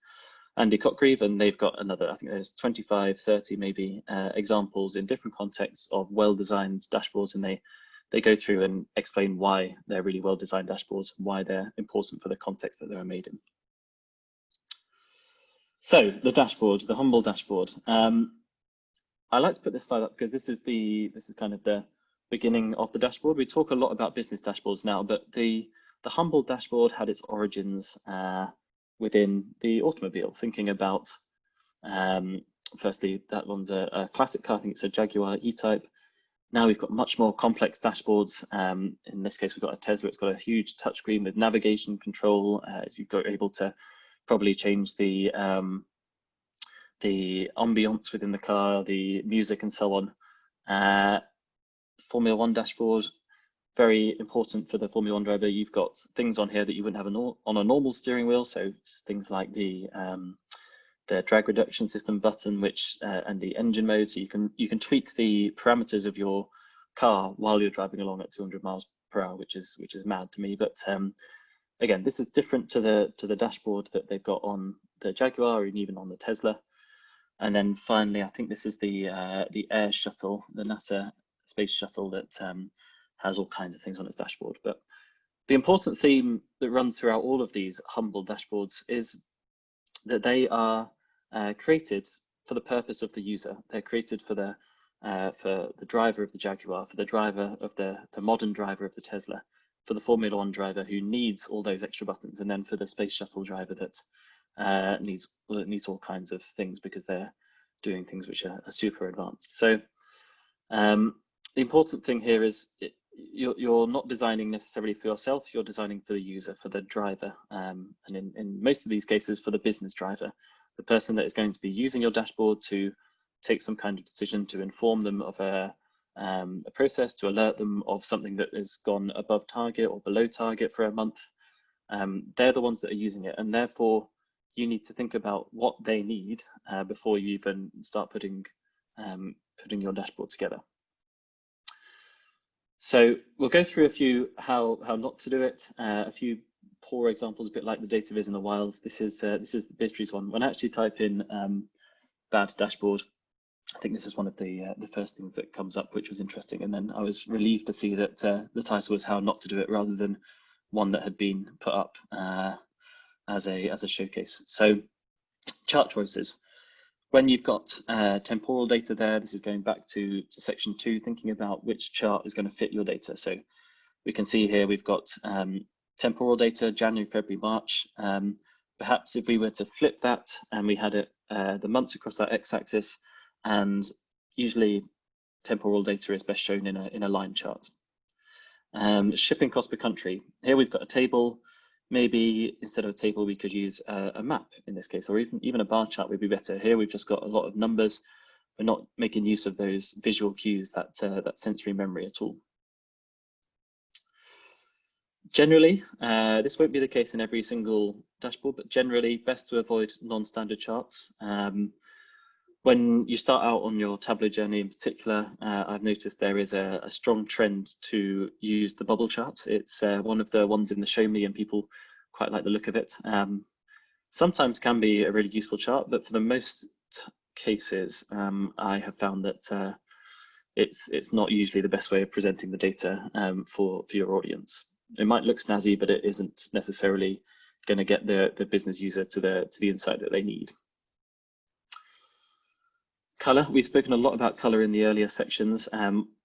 A: Andy Cockgreave, and they've got another, I think there's 25, 30 maybe examples in different contexts of well-designed dashboards, and they go through and explain why they're really well-designed dashboards, why they're important for the context that they're made in. So the dashboard, the humble dashboard. I like to put this slide up because this is kind of the beginning of the dashboard. We talk a lot about business dashboards now, but the humble dashboard had its origins within the automobile, thinking about, firstly, that one's a classic car. I think it's a Jaguar E-Type. Now we've got much more complex dashboards. In this case, we've got a Tesla. It's got a huge touchscreen with navigation control. As you've got able to probably change the ambience within the car, the music, and so on. Formula One dashboard, very important for the Formula One driver. You've got things on here that you wouldn't have on a normal steering wheel. So things like the drag reduction system button, which and the engine mode. So you can tweak the parameters of your car while you're driving along at 200 miles per hour, which is mad to me. But again, this is different to the dashboard that they've got on the Jaguar and even on the Tesla. And then finally, I think this is the Air Shuttle, the NASA space shuttle that has all kinds of things on its dashboard. But the important theme that runs throughout all of these humble dashboards is that they are created for the purpose of the user. They're created for the driver of the Jaguar, for the driver of the modern driver of the Tesla, for the Formula One driver who needs all those extra buttons, and then for the space shuttle driver that needs all kinds of things because they're doing things which are super advanced. So the important thing here is you're not designing necessarily for yourself, you're designing for the user, for the driver, and in most of these cases for the business driver, the person that is going to be using your dashboard to take some kind of decision, to inform them of a process, to alert them of something that has gone above target or below target for a month. They're the ones that are using it, and therefore you need to think about what they need before you even start putting your dashboard together. So we'll go through a few how not to do it, a few poor examples, a bit like the data viz in the wild. This is Biztory's one. When I actually type in bad dashboard, I think this is one of the first things that comes up, which was interesting. And then I was relieved to see that the title was how not to do it rather than one that had been put up as a showcase. So chart choices. When you've got temporal data there, this is going back to section 2, thinking about which chart is going to fit your data. So we can see here we've got temporal data, January, February, March. Perhaps if we were to flip that and we had it the months across that x-axis, and usually temporal data is best shown in a line chart. Shipping cost per country. Here we've got a table. Maybe instead of a table, we could use a map in this case, or even a bar chart would be better. Here we've just got a lot of numbers. We're not making use of those visual cues, that sensory memory at all. Generally, this won't be the case in every single dashboard, but generally best to avoid non-standard charts. When you start out on your Tableau journey in particular, I've noticed there is a strong trend to use the bubble chart. It's one of the ones in the Show Me, and people quite like the look of it. Sometimes can be a really useful chart, but for the most cases, I have found that it's not usually the best way of presenting the data for your audience. It might look snazzy, but it isn't necessarily going to get the business user to the insight that they need. Color, we've spoken a lot about color in the earlier sections.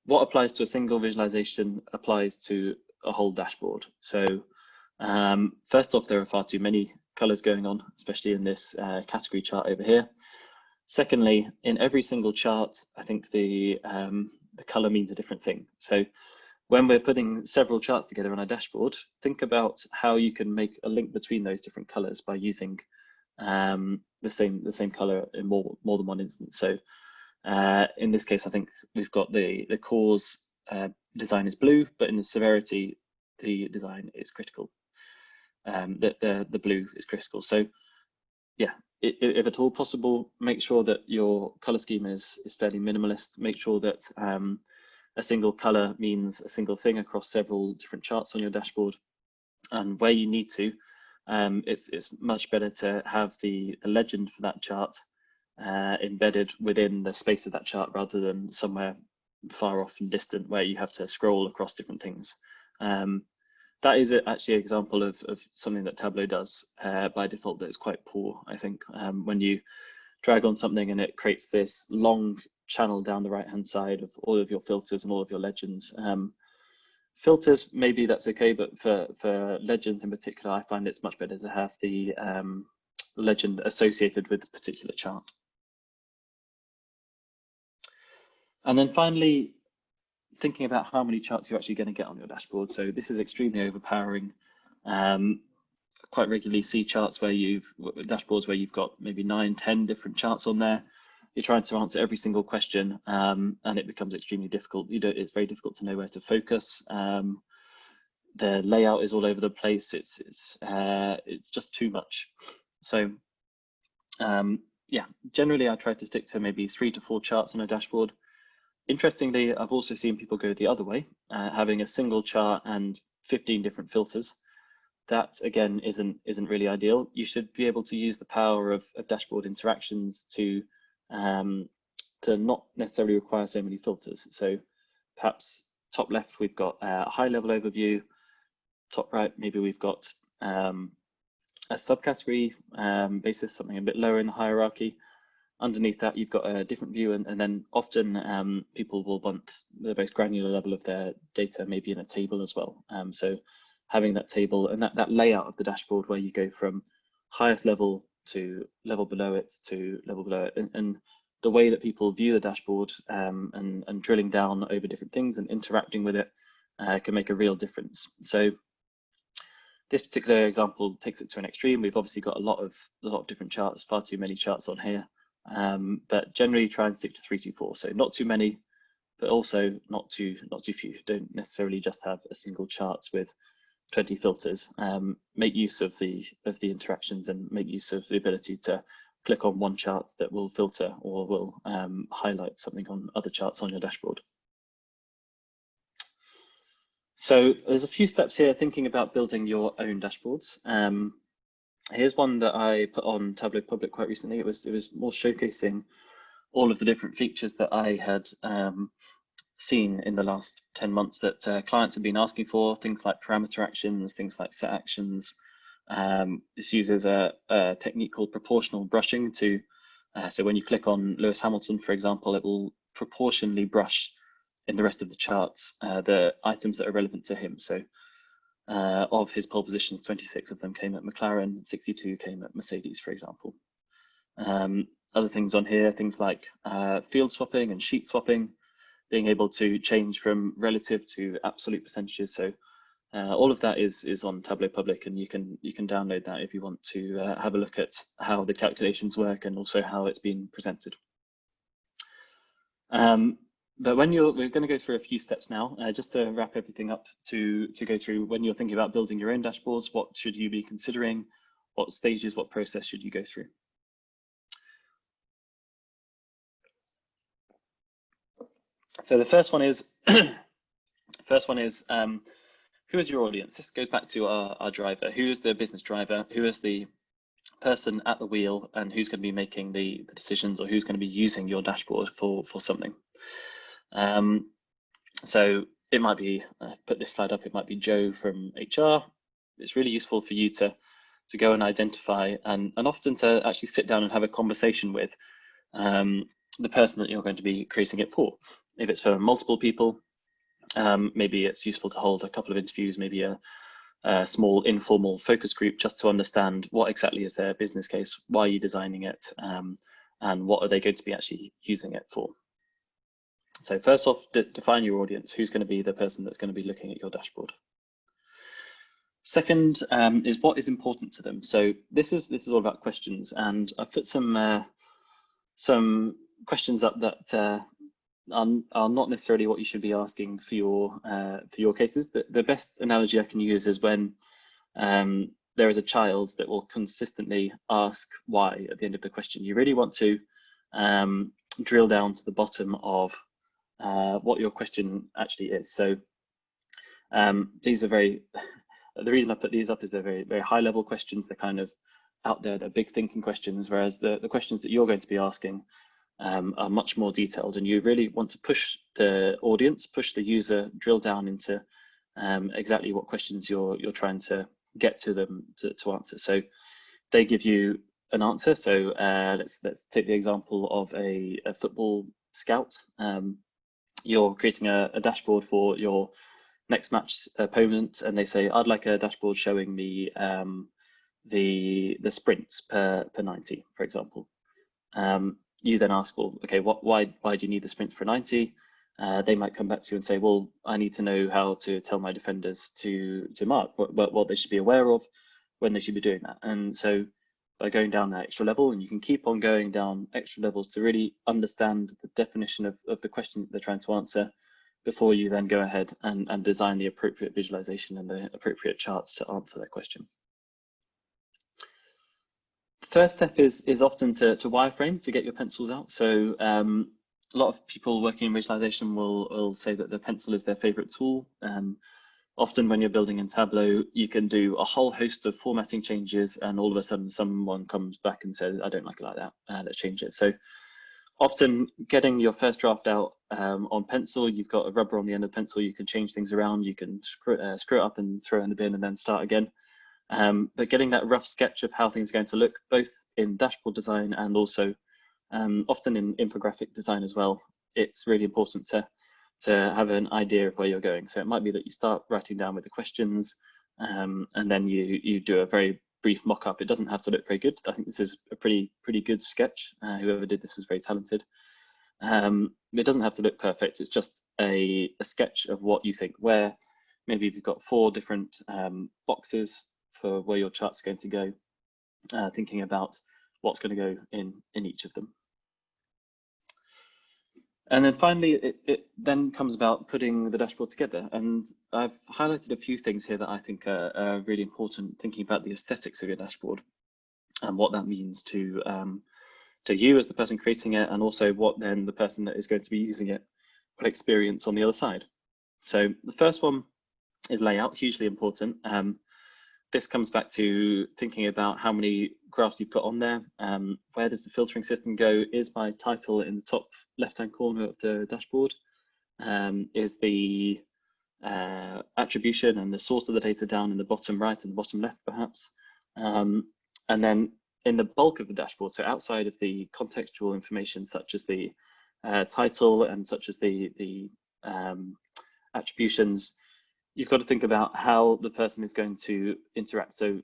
A: What applies to a single visualization applies to a whole dashboard. So first off, there are far too many colors going on, especially in this category chart over here. Secondly, in every single chart, I think the color means a different thing. So when we're putting several charts together on a dashboard, think about how you can make a link between those different colors by using the same color in more than one instance. So in this case, I think we've got the cause design is blue, but in the severity, the design is critical. The blue is critical. So yeah, if at all possible, make sure that your color scheme is fairly minimalist. Make sure that a single color means a single thing across several different charts on your dashboard. And where you need to, it's much better to have the legend for that chart embedded within the space of that chart rather than somewhere far off and distant where you have to scroll across different things. That is actually an example of something that Tableau does by default that is quite poor, I think. When you drag on something and it creates this long channel down the right-hand side of all of your filters and all of your legends. Filters, maybe that's okay, but for legends in particular, I find it's much better to have the legend associated with a particular chart. And then finally, thinking about how many charts you're actually going to get on your dashboard. So this is extremely overpowering. Quite regularly see charts where dashboards where you've got maybe 9, 10 different charts on there. You're trying to answer every single question, and it becomes extremely difficult. It's very difficult to know where to focus. The layout is all over the place. It's just too much. So yeah, generally I try to stick to maybe 3 to 4 charts on a dashboard. Interestingly, I've also seen people go the other way, having a single chart and 15 different filters. That again isn't really ideal. You should be able to use the power of dashboard interactions to not necessarily require so many filters. So perhaps top left we've got a high level overview. Top right maybe we've got a subcategory basis, something a bit lower in the hierarchy. Underneath that, you've got a different view, and then often people will want the most granular level of their data, maybe in a table as well. So having that table and that layout of the dashboard where you go from highest level to level below it to level below it, and the way that people view the dashboard and drilling down over different things and interacting with it can make a real difference. So this particular example takes it to an extreme. We've obviously got a lot of different charts, far too many charts on here. But generally try and stick to 3 to 4. So not too many, but also not too few. Don't necessarily just have a single chart with 20 filters. Make use of the interactions and make use of the ability to click on one chart that will filter or will highlight something on other charts on your dashboard. So there's a few steps here thinking about building your own dashboards. Here's one that I put on Tableau Public quite recently. It was more showcasing all of the different features that I had seen in the last 10 months that clients have been asking for, things like parameter actions, things like set actions. This uses a technique called proportional brushing to, so when you click on Lewis Hamilton, for example, it will proportionally brush in the rest of the charts the items that are relevant to him. So of his pole positions, 26 of them came at McLaren, 62 came at Mercedes, for example. Other things on here, things like field swapping and sheet swapping, being able to change from relative to absolute percentages. So all of that is on Tableau Public, and you can download that if you want to have a look at how the calculations work and also how it's been presented. But when we're going to go through a few steps now, just to wrap everything up to go through when you're thinking about building your own dashboards, what should you be considering? What stages, what process should you go through? So the first one is, who is your audience? This goes back to our driver. Who is the business driver? Who is the person at the wheel, and who's going to be making the decisions, or who's going to be using your dashboard for something? So it might be, put this slide up, it might be Joe from HR. It's really useful for you to go and identify and often to actually sit down and have a conversation with the person that you're going to be creating it for. If it's for multiple people, maybe it's useful to hold a couple of interviews, maybe a small informal focus group, just to understand what exactly is their business case, why are you designing it, and what are they going to be actually using it for. So first off, define your audience. Who's going to be the person that's going to be looking at your dashboard? Second is what is important to them. So this is all about questions, and I've put some questions up that are not necessarily what you should be asking for your cases. The best analogy I can use is when there is a child that will consistently ask why at the end of the question. You really want to drill down to the bottom of what your question actually is. So these are the reason I put these up is they're very high level questions. They're kind of out there, they're big thinking questions, whereas the questions that you're going to be asking are much more detailed, and you really want to push the audience, push the user, drill down into exactly what questions you're trying to get to them to answer. So they give you an answer. So let's take the example of a football scout. You're creating a dashboard for your next match opponent, and they say, I'd like a dashboard showing me the sprints per 90, for example. You then ask, well, okay, why do you need the sprints for 90? They might come back to you and say, well, I need to know how to tell my defenders to mark, what they should be aware of, when they should be doing that. And so by going down that extra level, and you can keep on going down extra levels to really understand the definition of the question that they're trying to answer, before you then go ahead and design the appropriate visualization and the appropriate charts to answer that question. The third step is often to wireframe, to get your pencils out. So a lot of people working in visualization will say that the pencil is their favorite tool. Often when you're building in Tableau, you can do a whole host of formatting changes, and all of a sudden someone comes back and says, I don't like it like that, let's change it. So often getting your first draft out on pencil, you've got a rubber on the end of the pencil, you can change things around, you can screw it up and throw it in the bin and then start again. But getting that rough sketch of how things are going to look, both in dashboard design and also often in infographic design as well, it's really important to have an idea of where you're going. So it might be that you start writing down with the questions, and then you do a very brief mock-up. It doesn't have to look very good. I think this is a pretty good sketch. Whoever did this was very talented. It doesn't have to look perfect. It's just a sketch of what you think, where maybe if you've got 4 different boxes for where your chart's going to go, thinking about what's going to go in each of them. And then finally, it then comes about putting the dashboard together. And I've highlighted a few things here that I think are really important, thinking about the aesthetics of your dashboard and what that means to you as the person creating it, and also what then the person that is going to be using it will experience on the other side. So the first one is layout, hugely important. This comes back to thinking about how many graphs you've got on there. Where does the filtering system go? Is my title in the top left-hand corner of the dashboard? Is the attribution and the source of the data down in the bottom right and the bottom left, perhaps? And then in the bulk of the dashboard, so outside of the contextual information, such as the title and such as the attributions, you've got to think about how the person is going to interact. So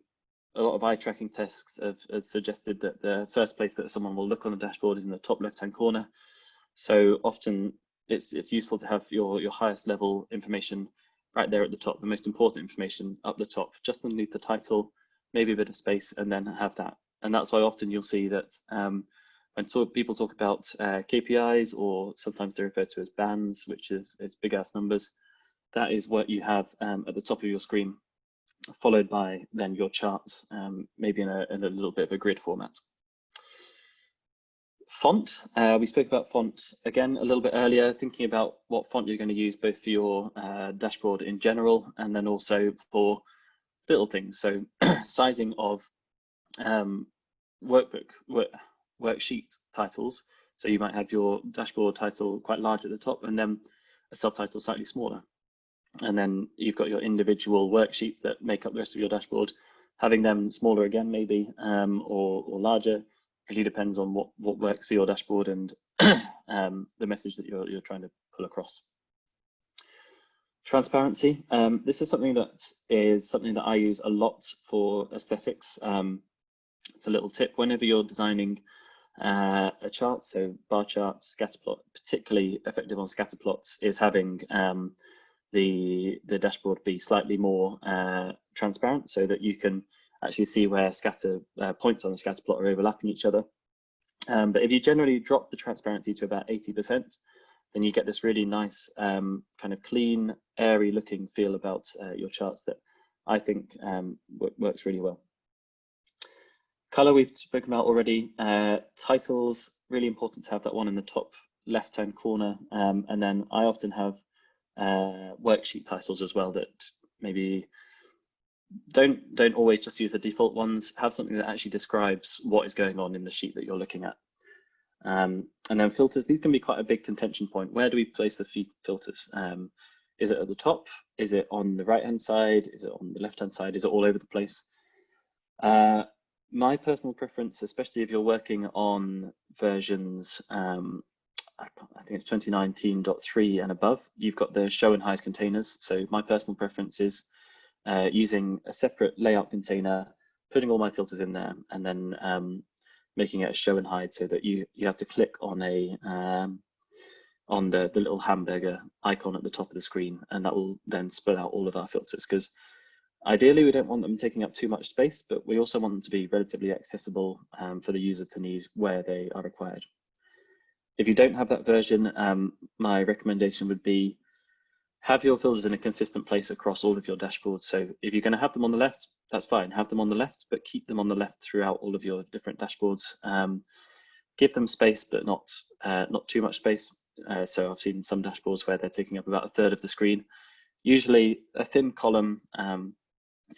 A: a lot of eye tracking tests have suggested that the first place that someone will look on the dashboard is in the top left-hand corner. So often it's useful to have your highest level information right there at the top, the most important information up the top, just underneath the title, maybe a bit of space, and then have that. And that's why often you'll see that when people talk about KPIs, or sometimes they're referred to as bands, which is big ass numbers, that is what you have at the top of your screen, followed by then your charts, maybe in a little bit of a grid format. Font, we spoke about font again a little bit earlier, thinking about what font you're going to use both for your dashboard in general, and then also for little things. So sizing of workbook, worksheet titles. So you might have your dashboard title quite large at the top and then a subtitle slightly smaller. And then you've got your individual worksheets that make up the rest of your dashboard. Having them smaller again, maybe, or larger, really depends on what works for your dashboard and the message that you're trying to pull across. Transparency. This is something that I use a lot for aesthetics. It's a little tip whenever you're designing a chart, so bar chart, scatter plot. Particularly effective on scatter plots is having the dashboard be slightly more transparent, so that you can actually see where scatter points on the scatter plot are overlapping each other. But if you generally drop the transparency to about 80%, then you get this really nice kind of clean, airy looking feel about your charts that I think works really well. Color we've spoken about already. Titles, really important to have that one in the top left-hand corner. And then I often have worksheet titles as well that maybe don't always just use the default ones. Have something that actually describes what is going on in the sheet that you're looking at. And then filters, these can be quite a big contention point. Where do we place the filters? Is it at the top? Is it on the right-hand side? Is it on the left-hand side? Is it all over the place? My personal preference, especially if you're working on versions, I think it's 2019.3 and above, you've got the show and hide containers. So my personal preference is using a separate layout container, putting all my filters in there, and then making it a show and hide, so that you have to click on on the little hamburger icon at the top of the screen, and that will then spell out all of our filters. Because ideally, we don't want them taking up too much space, but we also want them to be relatively accessible for the user to need where they are required. If you don't have that version, my recommendation would be have your filters in a consistent place across all of your dashboards. So if you're going to have them on the left, that's fine, have them on the left, but keep them on the left throughout all of your different dashboards. Give them space, but not too much space. So I've seen some dashboards where they're taking up about 1/3 of the screen. Usually a thin column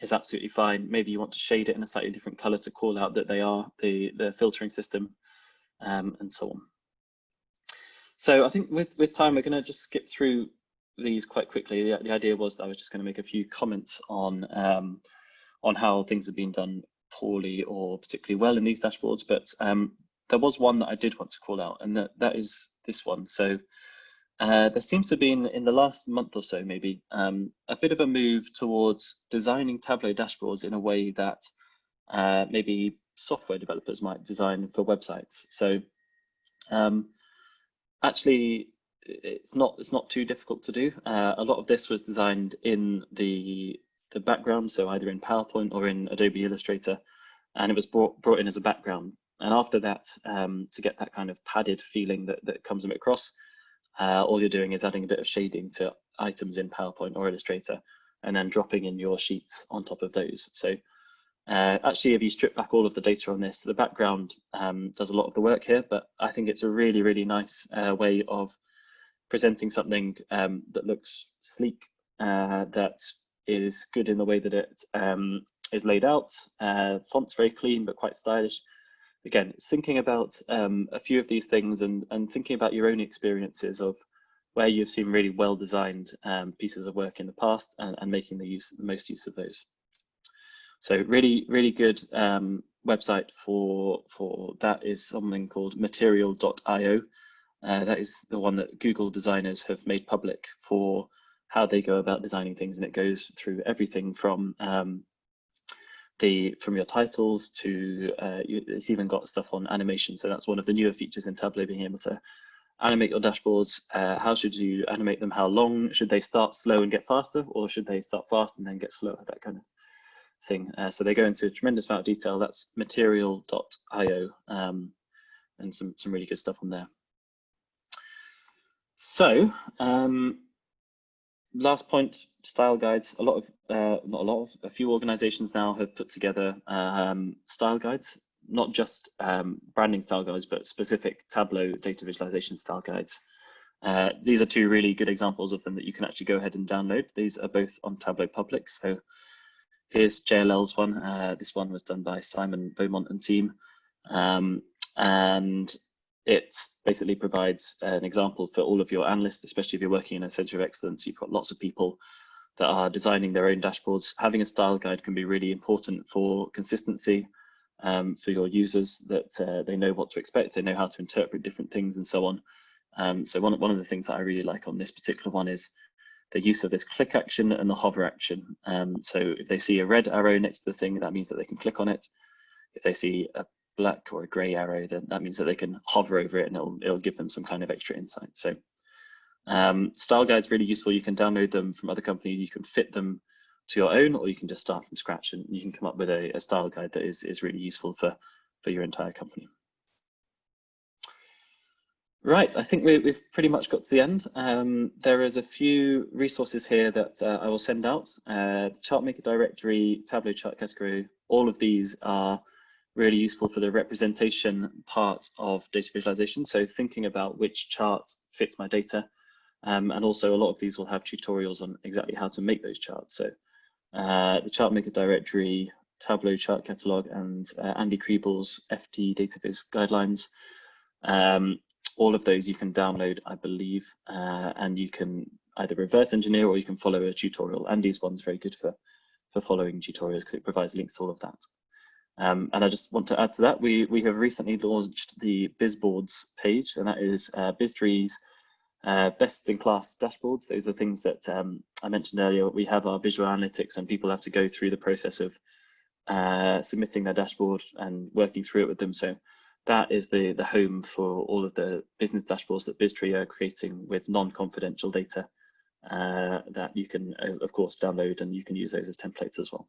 A: is absolutely fine. Maybe you want to shade it in a slightly different color to call out that they are the filtering system, and so on. So I think with time, we're going to just skip through these quite quickly. The idea was that I was just going to make a few comments on how things have been done poorly or particularly well in these dashboards, but there was one that I did want to call out, and that is this one. So there seems to have been, in the last month or so maybe, a bit of a move towards designing Tableau dashboards in a way that maybe software developers might design for websites. So actually, it's not too difficult to do. A lot of this was designed in the background, so either in PowerPoint or in Adobe Illustrator, and it was brought in as a background. And after that, to get that kind of padded feeling that comes across, all you're doing is adding a bit of shading to items in PowerPoint or Illustrator, and then dropping in your sheets on top of those. So actually, if you strip back all of the data on this, the background does a lot of the work here, but I think it's a really, really nice way of presenting something that looks sleek, that is good in the way that it is laid out. Font's very clean, but quite stylish. Again, it's thinking about a few of these things and thinking about your own experiences of where you've seen really well-designed pieces of work in the past, and making the most use of those. So really, really good website for that is something called material.io. That is the one that Google designers have made public for how they go about designing things, and it goes through everything from your titles to it's even got stuff on animation. So that's one of the newer features in Tableau, being able to animate your dashboards. How should you animate them? How long? Should they start slow and get faster, or should they start fast and then get slower? That kind of thing. So they go into a tremendous amount of detail. That's material.io, and some really good stuff on there. So last point, style guides. A few organizations now have put together style guides, not just branding style guides, but specific Tableau data visualization style guides. These are two really good examples of them that you can actually go ahead and download. These are both on Tableau Public. So here's JLL's one. This one was done by Simon Beaumont and team. And it basically provides an example for all of your analysts, especially if you're working in a center of excellence. You've got lots of people that are designing their own dashboards. Having a style guide can be really important for consistency for your users, that they know what to expect, they know how to interpret different things and so on. So one of the things that I really like on this particular one is the use of this click action and the hover action. So if they see a red arrow next to the thing, that means that they can click on it. If they see a black or a gray arrow, then that means that they can hover over it and it'll give them some kind of extra insight. So style guides really useful. You can download them from other companies, you can fit them to your own, or you can just start from scratch and you can come up with a style guide that is really useful for your entire company. Right, I think we've pretty much got to the end. There is a few resources here that I will send out. The Chartmaker directory, Tableau chart category, all of these are really useful for the representation part of data visualization. So thinking about which chart fits my data. And also a lot of these will have tutorials on exactly how to make those charts. So the Chartmaker directory, Tableau chart catalog, and Andy Kriebel's FT data viz guidelines. All of those you can download, I believe, and you can either reverse engineer or you can follow a tutorial. Andy's one's very good for following tutorials because it provides links to all of that. And I just want to add to that, we have recently launched the BizBoards page, and that is Biztory's best in class dashboards. Those are things that I mentioned earlier. We have our visual analytics and people have to go through the process of submitting their dashboard and working through it with them. So that is the home for all of the business dashboards that Biztory are creating with non-confidential data that you can, of course, download, and you can use those as templates as well.